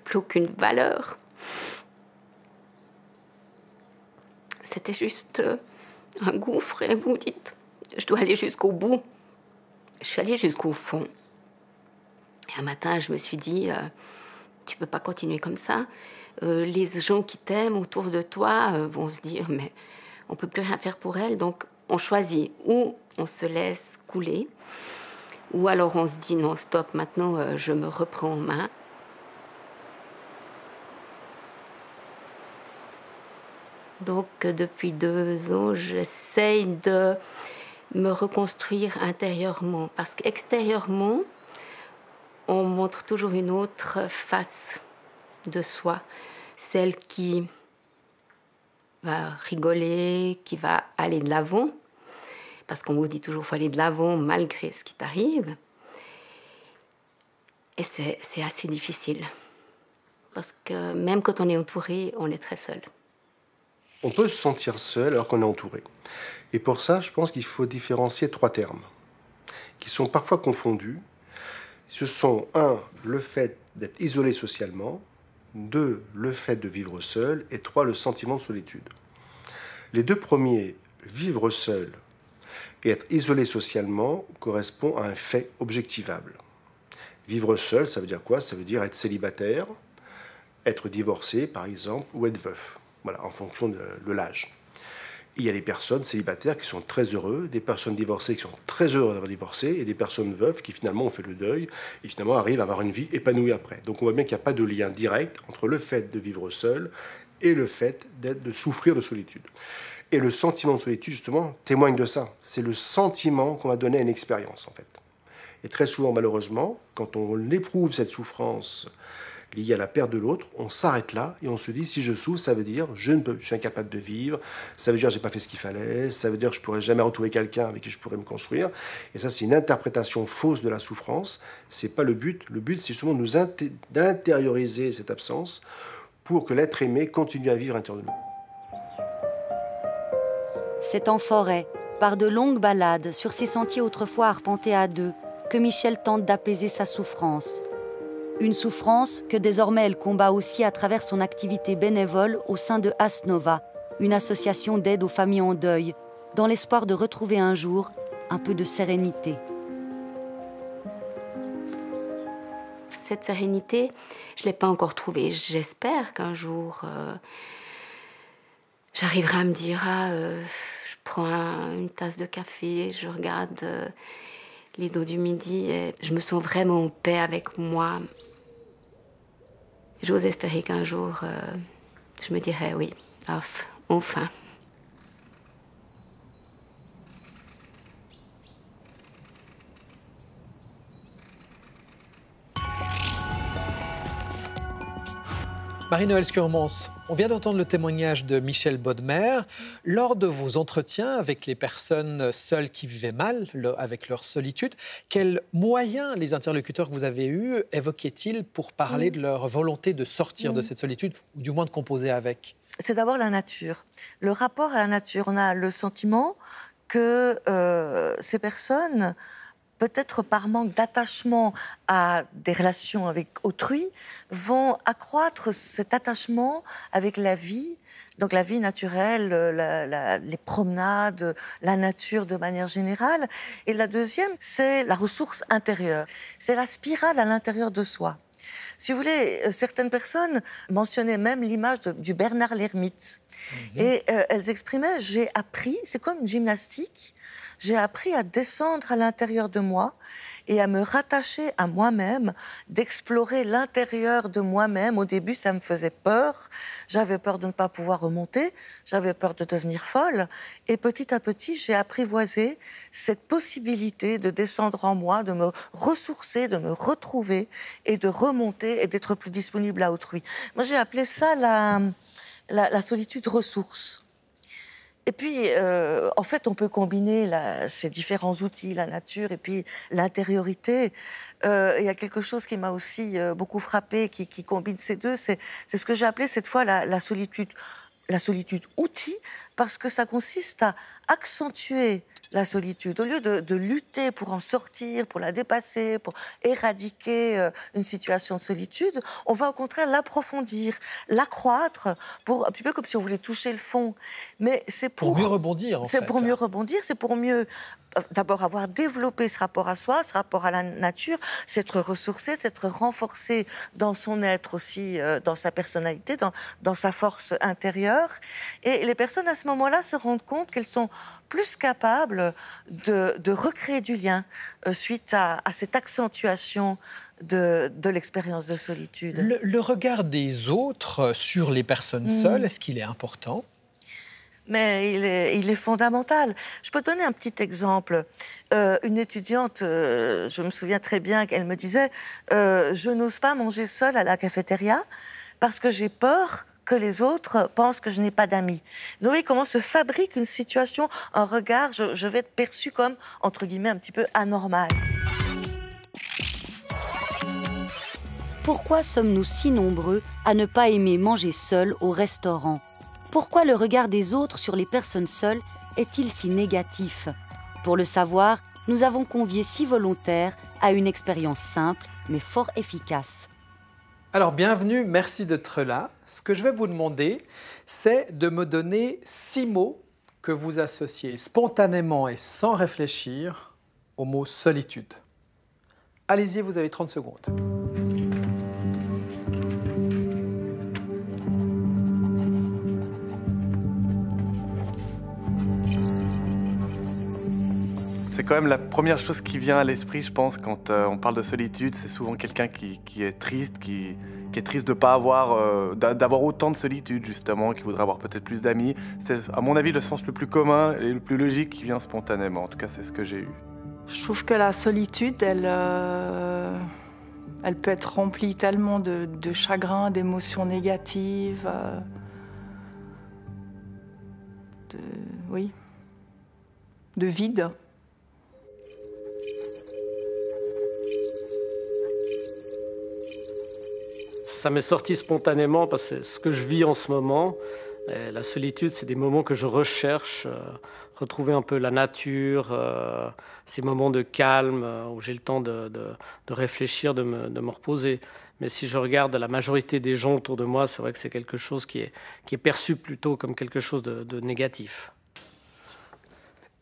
Speaker 6: plus aucune valeur. c'était juste un gouffre et vous dites, je dois aller jusqu'au bout. Je suis allée jusqu'au fond. Et un matin, je me suis dit, tu peux pas continuer comme ça. Les gens qui t'aiment autour de toi vont se dire, mais on peut plus rien faire pour elle. Donc, on choisit ou on se laisse couler, ou alors on se dit, non, stop, maintenant, je me reprends en main. Donc, depuis 2 ans, j'essaye de me reconstruire intérieurement. Parce qu'extérieurement, on montre toujours une autre face de soi. Celle qui va rigoler, qui va aller de l'avant. Parce qu'on vous dit toujours qu'il faut aller de l'avant malgré ce qui t'arrive. Et c'est assez difficile. Parce que même quand on est entouré, on est très seul.
Speaker 20: On peut se sentir seul alors qu'on est entouré. Et pour ça, je pense qu'il faut différencier 3 termes qui sont parfois confondus. Ce sont 1, le fait d'être isolé socialement, 2, le fait de vivre seul, et 3, le sentiment de solitude. Les 2 premiers, vivre seul et être isolé socialement, correspond à un fait objectivable. Vivre seul, ça veut dire quoi? Ça veut dire être célibataire, être divorcé, par exemple, ou être veuf. Voilà, en fonction de l'âge. Il y a des personnes célibataires qui sont très heureux, des personnes divorcées qui sont très heureuses d'avoir divorcé, et des personnes veuves qui finalement ont fait le deuil et finalement arrivent à avoir une vie épanouie après. Donc on voit bien qu'il n'y a pas de lien direct entre le fait de vivre seul et le fait de souffrir de solitude. Et le sentiment de solitude, justement, témoigne de ça. C'est le sentiment qu'on va donner à une expérience, en fait. Et très souvent, malheureusement, quand on éprouve cette souffrance lié à la perte de l'autre, on s'arrête là et on se dit, si je souffre, ça veut dire je suis incapable de vivre, ça veut dire j'ai pas fait ce qu'il fallait, ça veut dire je pourrais jamais retrouver quelqu'un avec qui je pourrais me construire. Et ça, c'est une interprétation fausse de la souffrance. C'est pas le but. Le but, c'est justement d'intérioriser cette absence pour que l'être aimé continue à vivre à l'intérieur de nous.
Speaker 2: C'est en forêt, par de longues balades, sur ces sentiers autrefois arpentés à 2, que Michel tente d'apaiser sa souffrance. Une souffrance que désormais elle combat aussi à travers son activité bénévole au sein de Asnova, une association d'aide aux familles en deuil, dans l'espoir de retrouver un jour un peu de sérénité.
Speaker 6: Cette sérénité, je ne l'ai pas encore trouvée. J'espère qu'un jour, j'arriverai à me dire, je prends une tasse de café, je regarde les dos du midi et je me sens vraiment en paix avec moi. J'ose espérer qu'un jour, je me dirai oui, enfin.
Speaker 5: Marie-Noëlle Scurmans, on vient d'entendre le témoignage de Michel Bodmer. Lors de vos entretiens avec les personnes seules qui vivaient mal, avec leur solitude, quels moyens les interlocuteurs que vous avez eus évoquaient-ils pour parler de leur volonté de sortir de cette solitude, ou du moins de composer avec?
Speaker 10: C'est d'abord la nature. Le rapport à la nature. On a le sentiment que ces personnes, peut-être par manque d'attachement à des relations avec autrui, vont accroître cet attachement avec la vie, donc la vie naturelle, les promenades, la nature de manière générale. Et la deuxième, c'est la ressource intérieure. C'est la spirale à l'intérieur de soi. Si vous voulez, certaines personnes mentionnaient même l'image du Bernard l'Ermite. Et elles exprimaient, j'ai appris, c'est comme une gymnastique, j'ai appris à descendre à l'intérieur de moi et à me rattacher à moi-même, d'explorer l'intérieur de moi-même. Au début, ça me faisait peur. J'avais peur de ne pas pouvoir remonter. J'avais peur de devenir folle. Et petit à petit, j'ai apprivoisé cette possibilité de descendre en moi, de me ressourcer, de me retrouver et de remonter et d'être plus disponible à autrui. Moi, j'ai appelé ça la solitude ressource. Et puis, en fait, on peut combiner ces différents outils, la nature et puis l'intériorité. Il y a quelque chose qui m'a aussi beaucoup frappée, qui combine ces deux. C'est ce que j'ai appelé cette fois la solitude outil, parce que ça consiste à accentuer la solitude. Au lieu de lutter pour en sortir, pour la dépasser, pour éradiquer une situation de solitude, on va au contraire l'approfondir, l'accroître, un petit peu comme si on voulait toucher le fond. Mais c'est pour
Speaker 5: mieux rebondir, en fait.
Speaker 10: C'est pour mieux rebondir, c'est pour mieux... D'abord, avoir développé ce rapport à soi, ce rapport à la nature, s'être ressourcé, s'être renforcé dans son être aussi, dans sa personnalité, dans sa force intérieure. Et les personnes, à ce moment-là, se rendent compte qu'elles sont plus capables de recréer du lien suite à cette accentuation de l'expérience de solitude.
Speaker 5: Le regard des autres sur les personnes seules, est-ce qu'il est important ?
Speaker 10: Mais il est fondamental. Je peux donner un petit exemple. Une étudiante, je me souviens très bien qu'elle me disait je n'ose pas manger seule à la cafétéria parce que j'ai peur que les autres pensent que je n'ai pas d'amis. Vous voyez comment se fabrique une situation, un regard, je vais être perçue comme, entre guillemets, un petit peu anormal.
Speaker 2: Pourquoi sommes-nous si nombreux à ne pas aimer manger seul au restaurant ? Pourquoi le regard des autres sur les personnes seules est-il si négatif ? Pour le savoir, nous avons convié 6 volontaires à une expérience simple mais fort efficace.
Speaker 5: Alors bienvenue, merci d'être là. Ce que je vais vous demander, c'est de me donner 6 mots que vous associez spontanément et sans réfléchir au mot solitude. Allez-y, vous avez 30 secondes.
Speaker 21: C'est quand même la première chose qui vient à l'esprit, je pense, quand on parle de solitude. C'est souvent quelqu'un qui est triste, qui est triste de ne pas avoir, d'avoir autant de solitude, justement, qui voudrait avoir peut-être plus d'amis. C'est, à mon avis, le sens le plus commun et le plus logique qui vient spontanément. En tout cas, c'est ce que j'ai eu.
Speaker 16: Je trouve que la solitude, elle peut être remplie tellement de chagrin, d'émotions négatives, de vide.
Speaker 22: Ça m'est sorti spontanément parce que c'est ce que je vis en ce moment. Et la solitude, c'est des moments que je recherche, retrouver un peu la nature, ces moments de calme où j'ai le temps de réfléchir, de me reposer. Mais si je regarde la majorité des gens autour de moi, c'est vrai que c'est quelque chose qui est perçu plutôt comme quelque chose de négatif.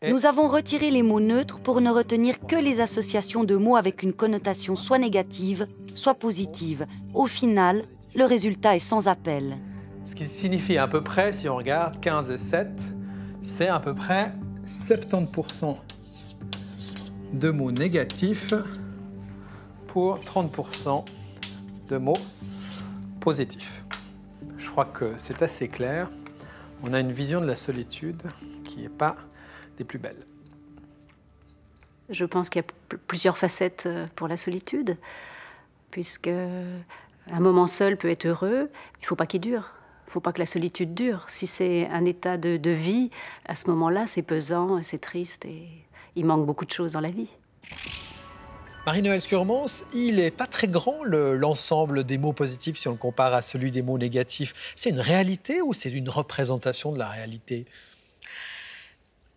Speaker 2: Nous avons retiré les mots neutres pour ne retenir que les associations de mots avec une connotation soit négative, soit positive. Au final, le résultat est sans appel.
Speaker 5: Ce qui signifie à peu près, si on regarde 15 et 7, c'est à peu près 70% de mots négatifs pour 30% de mots positifs. Je crois que c'est assez clair. On a une vision de la solitude qui n'est pas des plus belles.
Speaker 23: Je pense qu'il y a plusieurs facettes pour la solitude, puisque un moment seul peut être heureux, il ne faut pas qu'il dure. Il ne faut pas que la solitude dure. Si c'est un état de vie, à ce moment-là, c'est pesant, c'est triste et il manque beaucoup de choses dans la vie.
Speaker 5: Marie-Noëlle Scurmans, il n'est pas très grand l'ensemble des mots positifs si on le compare à celui des mots négatifs. C'est une réalité ou c'est une représentation de la réalité ?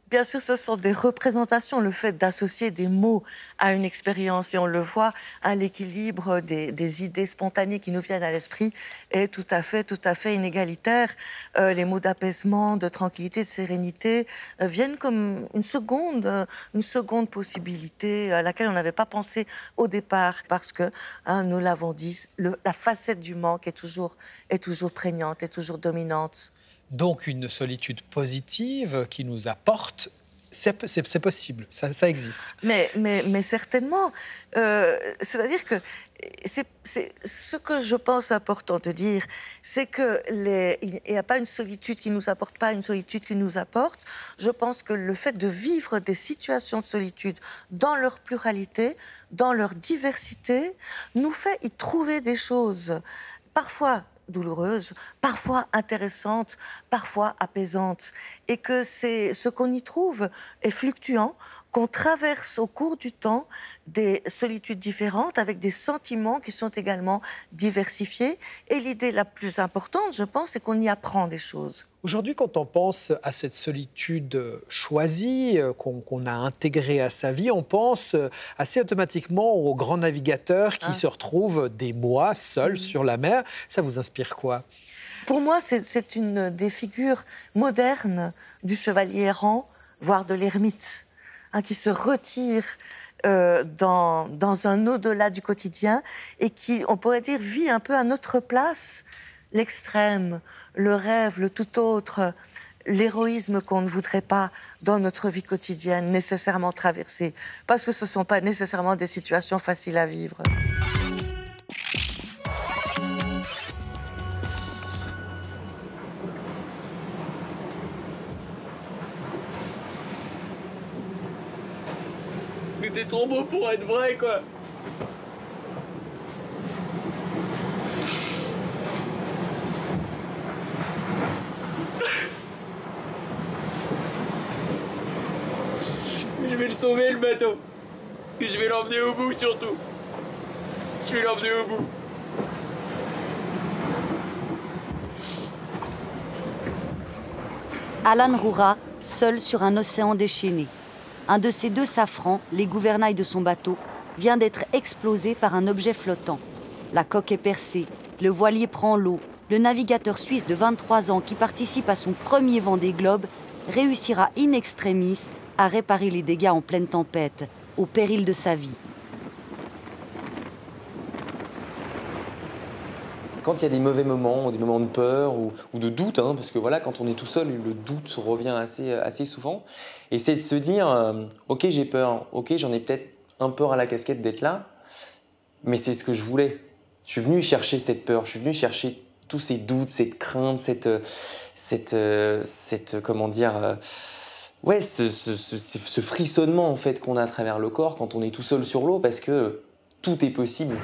Speaker 10: Bien sûr, ce sont des représentations, le fait d'associer des mots à une expérience. Et on le voit, l'équilibre des idées spontanées qui nous viennent à l'esprit est tout à fait inégalitaire. Les mots d'apaisement, de tranquillité, de sérénité viennent comme une seconde possibilité à laquelle on n'avait pas pensé au départ. Parce que, nous l'avons dit, la facette du manque est toujours prégnante, est toujours dominante.
Speaker 5: Donc une solitude positive qui nous apporte, c'est possible, ça existe.
Speaker 10: Mais certainement. C'est-à-dire que ce que je pense important de dire, c'est qu'il n'y a pas une solitude qui ne nous apporte pas, une solitude qui nous apporte. Je pense que le fait de vivre des situations de solitude dans leur pluralité, dans leur diversité, nous fait y trouver des choses parfois douloureuse, parfois intéressante, parfois apaisante. Et que ce qu'on y trouve est fluctuant qu'on traverse au cours du temps des solitudes différentes avec des sentiments qui sont également diversifiés. Et l'idée la plus importante, je pense, c'est qu'on y apprend des choses.
Speaker 5: Aujourd'hui, quand on pense à cette solitude choisie, qu'on a intégrée à sa vie, on pense assez automatiquement aux grands navigateurs qui se retrouvent des mois seuls sur la mer. Ça vous inspire quoi?
Speaker 10: Pour moi, c'est une des figures modernes du chevalier errant, voire de l'ermite, qui se retire dans un au-delà du quotidien et qui, on pourrait dire, vit un peu à notre place l'extrême, le rêve, le tout autre, l'héroïsme qu'on ne voudrait pas dans notre vie quotidienne nécessairement traverser, parce que ce ne sont pas nécessairement des situations faciles à vivre.
Speaker 1: Mais t'es trop beau pour être vrai, quoi. Je vais le sauver, le bateau. Et je vais l'emmener au bout, surtout. Je vais l'emmener au bout.
Speaker 2: Alan Roura, seul sur un océan déchaîné. Un de ses 2 safrans, les gouvernails de son bateau, vient d'être explosé par un objet flottant. La coque est percée, le voilier prend l'eau. Le navigateur suisse de 23 ans qui participe à son premier Vendée Globe réussira in extremis à réparer les dégâts en pleine tempête, au péril de sa vie.
Speaker 3: Quand il y a des mauvais moments, des moments de peur ou de doute, parce que voilà, quand on est tout seul, le doute revient assez souvent, et c'est de se dire, ok, j'ai peur, ok, j'en ai peut-être un peu à la casquette d'être là, mais c'est ce que je voulais. Je suis venu chercher cette peur, je suis venu chercher tous ces doutes, cette crainte, comment dire, ouais, ce frissonnement en fait qu'on a à travers le corps quand on est tout seul sur l'eau, parce que tout est possible.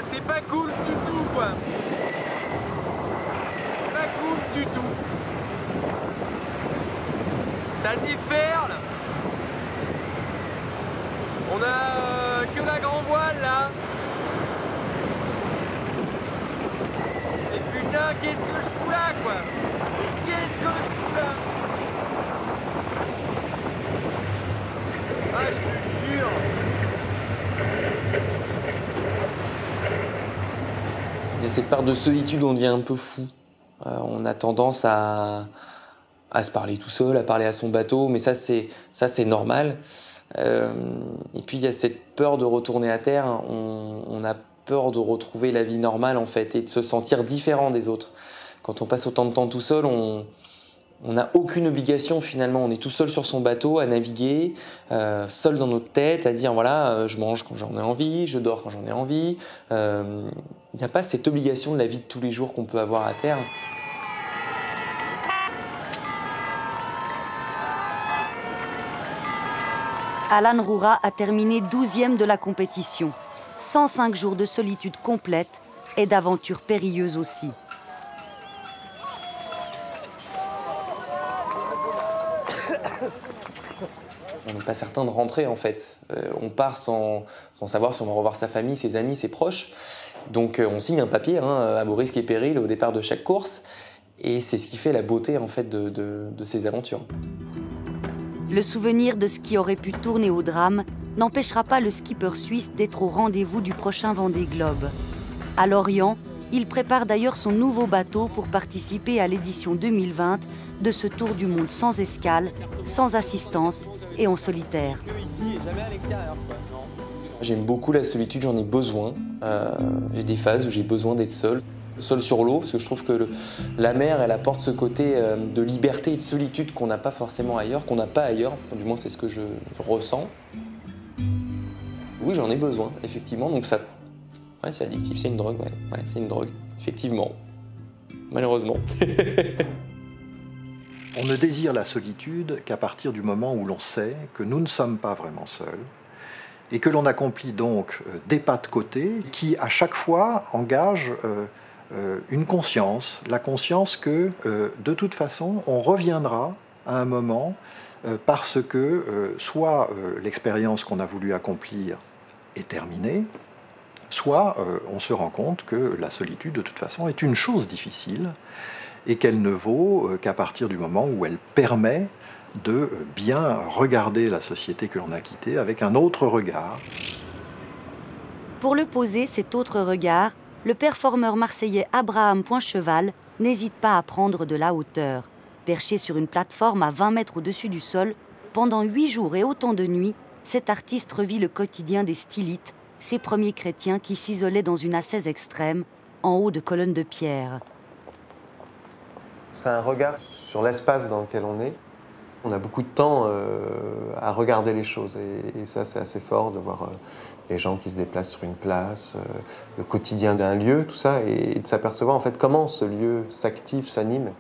Speaker 8: C'est pas cool du tout, quoi. C'est pas cool du tout. Ça déferle. On a que la grand voile, là. Et putain, qu'est-ce que je fous là, quoi. Mais qu'est-ce que je fous là. Ah, je te jure.
Speaker 3: Il y a cette part de solitude où on devient un peu fou. On a tendance à se parler tout seul, à parler à son bateau, mais ça c'est normal. Et puis il y a cette peur de retourner à terre. On a peur de retrouver la vie normale en fait et de se sentir différent des autres. Quand on passe autant de temps tout seul, on n'a aucune obligation finalement. On est tout seul sur son bateau à naviguer, seul dans notre tête, à dire voilà, je mange quand j'en ai envie, je dors quand j'en ai envie. Il n'y a pas cette obligation de la vie de tous les jours qu'on peut avoir à terre.
Speaker 2: Alan Roura a terminé 12e de la compétition. 105 jours de solitude complète et d'aventures périlleuses aussi.
Speaker 3: On n'est pas certain de rentrer en fait. On part sans savoir si on va revoir sa famille, ses amis, ses proches. Donc on signe un papier à beau risque et péril au départ de chaque course. Et c'est ce qui fait la beauté en fait de ces aventures.
Speaker 2: Le souvenir de ce qui aurait pu tourner au drame n'empêchera pas le skipper suisse d'être au rendez-vous du prochain Vendée Globe. À Lorient, il prépare d'ailleurs son nouveau bateau pour participer à l'édition 2020 de ce tour du monde sans escale, sans assistance et en solitaire.
Speaker 3: J'aime beaucoup la solitude, j'en ai besoin. J'ai des phases où j'ai besoin d'être seul sur l'eau, parce que je trouve que la mer, elle apporte ce côté de liberté et de solitude qu'on n'a pas forcément ailleurs, qu'on n'a pas ailleurs, du moins c'est ce que je ressens. Oui, j'en ai besoin, effectivement, donc ça... Ouais, c'est addictif, c'est une drogue, ouais, c'est une drogue, effectivement, malheureusement.
Speaker 4: On ne désire la solitude qu'à partir du moment où l'on sait que nous ne sommes pas vraiment seuls et que l'on accomplit donc des pas de côté qui, à chaque fois, engagent une conscience, la conscience que, de toute façon, on reviendra à un moment parce que soit l'expérience qu'on a voulu accomplir est terminée, soit on se rend compte que la solitude, de toute façon, est une chose difficile et qu'elle ne vaut qu'à partir du moment où elle permet de bien regarder la société que l'on a quittée avec un autre regard.
Speaker 2: Pour le poser, cet autre regard, le performeur marseillais Abraham Poincheval n'hésite pas à prendre de la hauteur. Perché sur une plateforme à 20 mètres au-dessus du sol, pendant 8 jours et autant de nuits, cet artiste revit le quotidien des stylites, ces premiers chrétiens qui s'isolaient dans une ascèse extrême, en haut de colonnes de pierre.
Speaker 3: C'est un regard sur l'espace dans lequel on est. On a beaucoup de temps à regarder les choses et ça c'est assez fort de voir les gens qui se déplacent sur une place, le quotidien d'un lieu, tout ça, et de s'apercevoir en fait comment ce lieu s'active, s'anime,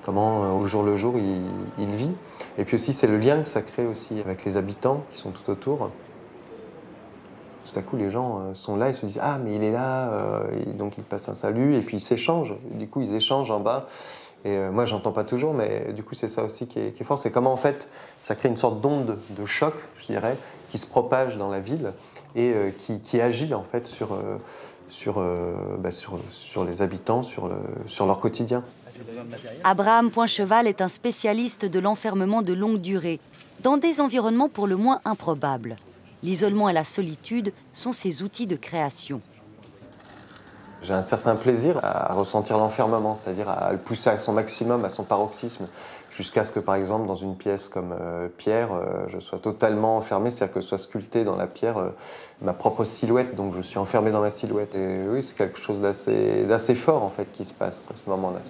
Speaker 3: comment au jour le jour il vit. Et puis aussi c'est le lien que ça crée aussi avec les habitants qui sont tout autour. Tout à coup les gens sont là et se disent « Ah mais il est là !» et donc ils passent un salut et puis ils s'échangent. Du coup ils échangent en bas. Et moi, j'entends pas toujours, mais du coup, c'est ça aussi qui est fort. C'est comment, en fait, ça crée une sorte d'onde de choc, je dirais, qui se propage dans la ville et qui agit, en fait, sur les habitants, sur leur quotidien.
Speaker 2: Abraham Poincheval est un spécialiste de l'enfermement de longue durée, dans des environnements pour le moins improbables. L'isolement et la solitude sont ses outils de création.
Speaker 3: J'ai un certain plaisir à ressentir l'enfermement, c'est-à-dire à le pousser à son maximum, à son paroxysme, jusqu'à ce que, par exemple, dans une pièce comme pierre, je sois totalement enfermé, c'est-à-dire que soit sculpté dans la pierre ma propre silhouette, donc je suis enfermé dans ma silhouette. Et oui, c'est quelque chose d'assez fort, en fait, qui se passe à ce moment-là.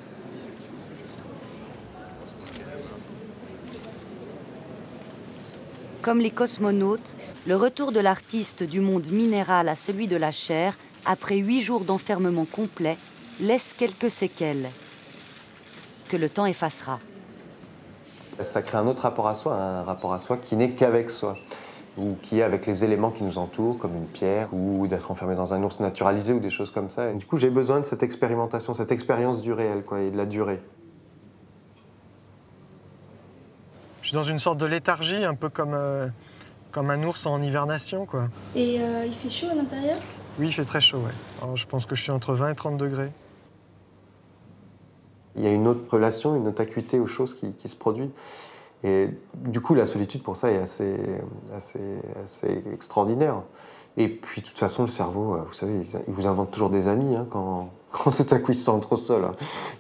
Speaker 2: Comme les cosmonautes, le retour de l'artiste du monde minéral à celui de la chair, après 8 jours d'enfermement complet, laisse quelques séquelles que le temps effacera.
Speaker 3: Ça crée un autre rapport à soi, un rapport à soi qui n'est qu'avec soi, ou qui est avec les éléments qui nous entourent, comme une pierre, ou d'être enfermé dans un ours naturalisé, ou des choses comme ça. Et du coup, j'ai besoin de cette expérimentation, cette expérience du réel, quoi, et de la durée.
Speaker 11: Je suis dans une sorte de léthargie, un peu comme un ours en hivernation, quoi.
Speaker 14: Et il fait chaud à l'intérieur ?
Speaker 11: Oui, il fait très chaud, ouais. Alors, je pense que je suis entre 20 et 30 degrés.
Speaker 3: Il y a une autre relation, une autre acuité aux choses qui se produit. Et du coup, la solitude, pour ça, est assez extraordinaire. Et puis, de toute façon, le cerveau, vous savez, il vous invente toujours des amis, hein, quand tout à coup il se sent trop seul. Hein.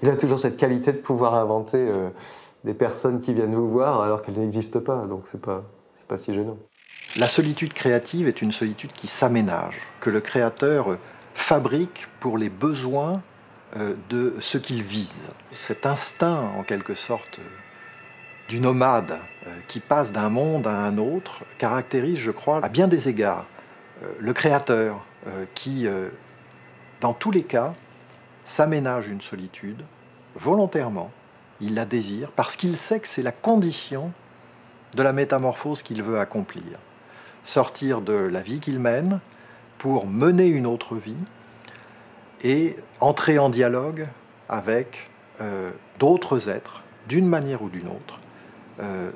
Speaker 3: Il a toujours cette qualité de pouvoir inventer des personnes qui viennent vous voir alors qu'elles n'existent pas. Donc, c'est pas si gênant.
Speaker 4: La solitude créative est une solitude qui s'aménage, que le créateur fabrique pour les besoins de ce qu'il vise. Cet instinct, en quelque sorte, du nomade qui passe d'un monde à un autre caractérise, je crois, à bien des égards, le créateur qui, dans tous les cas, s'aménage une solitude volontairement. Il la désire parce qu'il sait que c'est la condition de la métamorphose qu'il veut accomplir. Sortir de la vie qu'il mène pour mener une autre vie et entrer en dialogue avec d'autres êtres, d'une manière ou d'une autre.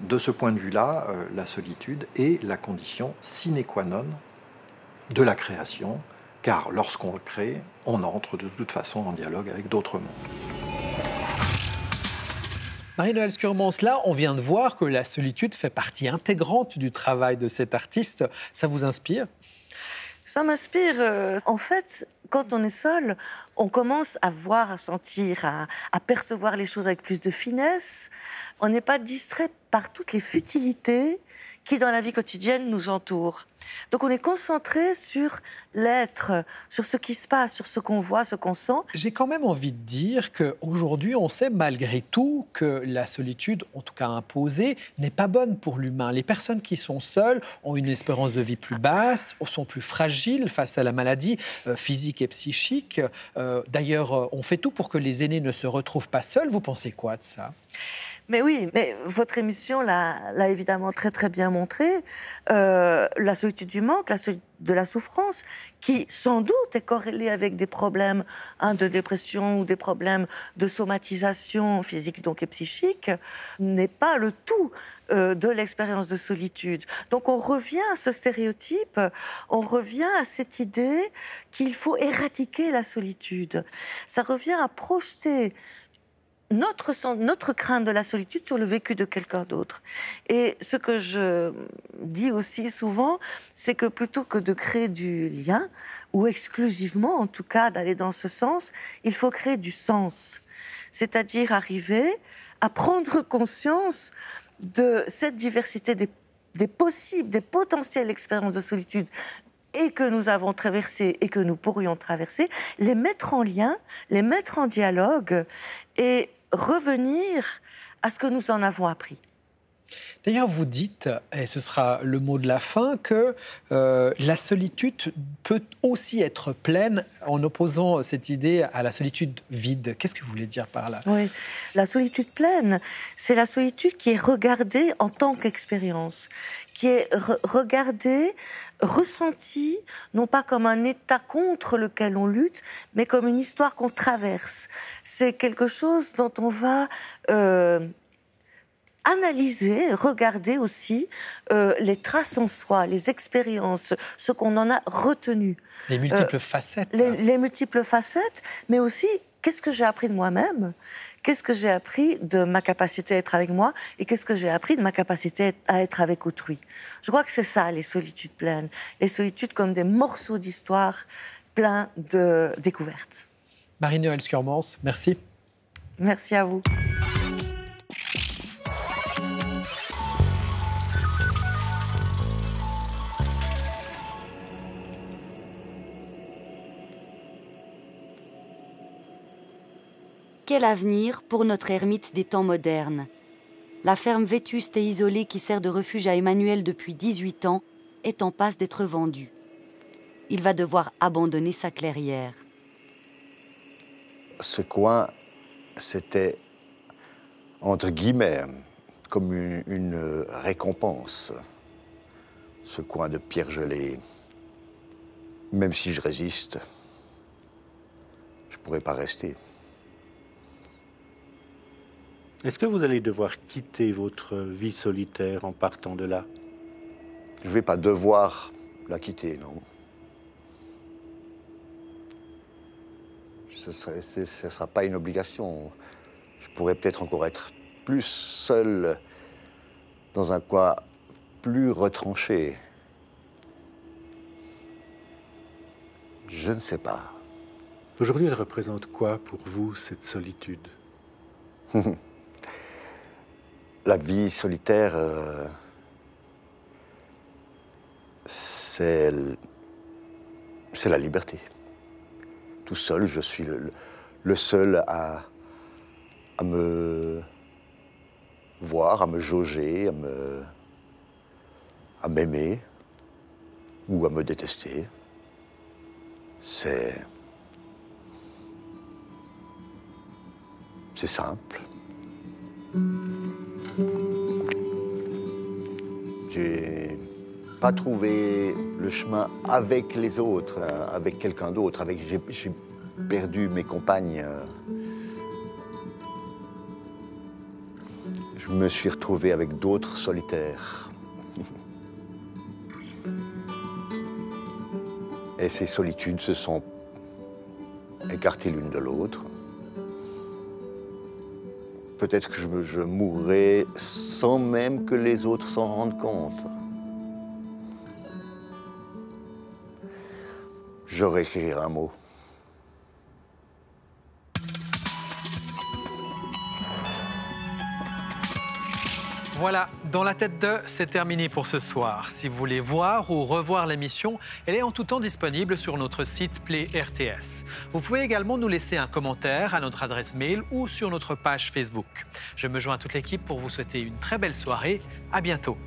Speaker 4: De ce point de vue-là, la solitude est la condition sine qua non de la création, car lorsqu'on le crée, on entre de toute façon en dialogue avec d'autres mondes.
Speaker 5: Marie-Noëlle Scurmans, là, on vient de voir que la solitude fait partie intégrante du travail de cet artiste. Ça vous inspire ?
Speaker 10: Ça m'inspire. En fait, quand on est seul, on commence à voir, à sentir, à percevoir les choses avec plus de finesse. On n'est pas distrait par toutes les futilités qui, dans la vie quotidienne, nous entourent. Donc on est concentré sur l'être, sur ce qui se passe, sur ce qu'on voit, ce qu'on sent.
Speaker 5: J'ai quand même envie de dire qu'aujourd'hui, on sait malgré tout que la solitude, en tout cas imposée, n'est pas bonne pour l'humain. Les personnes qui sont seules ont une espérance de vie plus basse, sont plus fragiles face à la maladie physique et psychique. D'ailleurs, on fait tout pour que les aînés ne se retrouvent pas seuls. Vous pensez quoi de ça ?
Speaker 10: Mais oui, mais votre émission l'a évidemment très très bien montré. La solitude du manque, la solitude de la souffrance, qui sans doute est corrélée avec des problèmes de dépression ou des problèmes de somatisation physique donc et psychique, n'est pas le tout de l'expérience de solitude. Donc on revient à ce stéréotype, on revient à cette idée qu'il faut éradiquer la solitude. Ça revient à projeter notre crainte de la solitude sur le vécu de quelqu'un d'autre. Et ce que je dis aussi souvent, c'est que plutôt que de créer du lien, ou exclusivement en tout cas d'aller dans ce sens, il faut créer du sens. C'est-à-dire arriver à prendre conscience de cette diversité des possibles, des potentielles expériences de solitude et que nous avons traversées et que nous pourrions traverser, les mettre en lien, les mettre en dialogue et revenir à ce que nous en avons appris.
Speaker 5: D'ailleurs, vous dites, et ce sera le mot de la fin, que la solitude peut aussi être pleine en opposant cette idée à la solitude vide. Qu'est-ce que vous voulez dire par là?
Speaker 10: Oui, la solitude pleine, c'est la solitude qui est regardée en tant qu'expérience, qui est regardée, ressentie, non pas comme un état contre lequel on lutte, mais comme une histoire qu'on traverse. C'est quelque chose dont on va analyser, regarder aussi les traces en soi, les expériences, ce qu'on en a retenu.
Speaker 5: Les multiples facettes.
Speaker 10: Les multiples facettes, mais aussi qu'est-ce que j'ai appris de moi-même, qu'est-ce que j'ai appris de ma capacité à être avec moi et qu'est-ce que j'ai appris de ma capacité à être avec autrui. Je crois que c'est ça, les solitudes pleines. Les solitudes comme des morceaux d'histoire pleins de découvertes.
Speaker 5: Marie-Noëlle Skurmans, merci.
Speaker 10: Merci à vous.
Speaker 2: Quel avenir pour notre ermite des temps modernes? La ferme vétuste et isolée qui sert de refuge à Emmanuel depuis 18 ans est en passe d'être vendue. Il va devoir abandonner sa clairière.
Speaker 9: Ce coin, c'était, entre guillemets, comme une récompense. Ce coin de pierre gelée. Même si je résiste, je ne pourrais pas rester.
Speaker 13: Est-ce que vous allez devoir quitter votre vie solitaire en partant de là?
Speaker 9: Je ne vais pas devoir la quitter, non. Ce ne sera pas une obligation. Je pourrais peut-être encore être plus seul dans un coin plus retranché. Je ne sais pas.
Speaker 13: Aujourd'hui, elle représente quoi pour vous, cette solitude?
Speaker 9: La vie solitaire, c'est la liberté. Tout seul, je suis le seul à me voir, à me jauger, à m'aimer ou à me détester. C'est simple. J'ai pas trouvé le chemin avec les autres, avec quelqu'un d'autre. J'ai perdu mes compagnes. Je me suis retrouvé avec d'autres solitaires. Et ces solitudes se sont écartées l'une de l'autre. Peut-être que je mourrai sans même que les autres s'en rendent compte. Je réécrirai un mot.
Speaker 5: Voilà, Dans la tête de, c'est terminé pour ce soir. Si vous voulez voir ou revoir l'émission, elle est en tout temps disponible sur notre site Play RTS. Vous pouvez également nous laisser un commentaire à notre adresse mail ou sur notre page Facebook. Je me joins à toute l'équipe pour vous souhaiter une très belle soirée. À bientôt.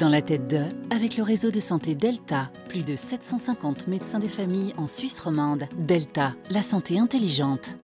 Speaker 15: Dans la tête de, avec le réseau de santé Delta, plus de 750 médecins des familles en Suisse romande. Delta, la santé intelligente.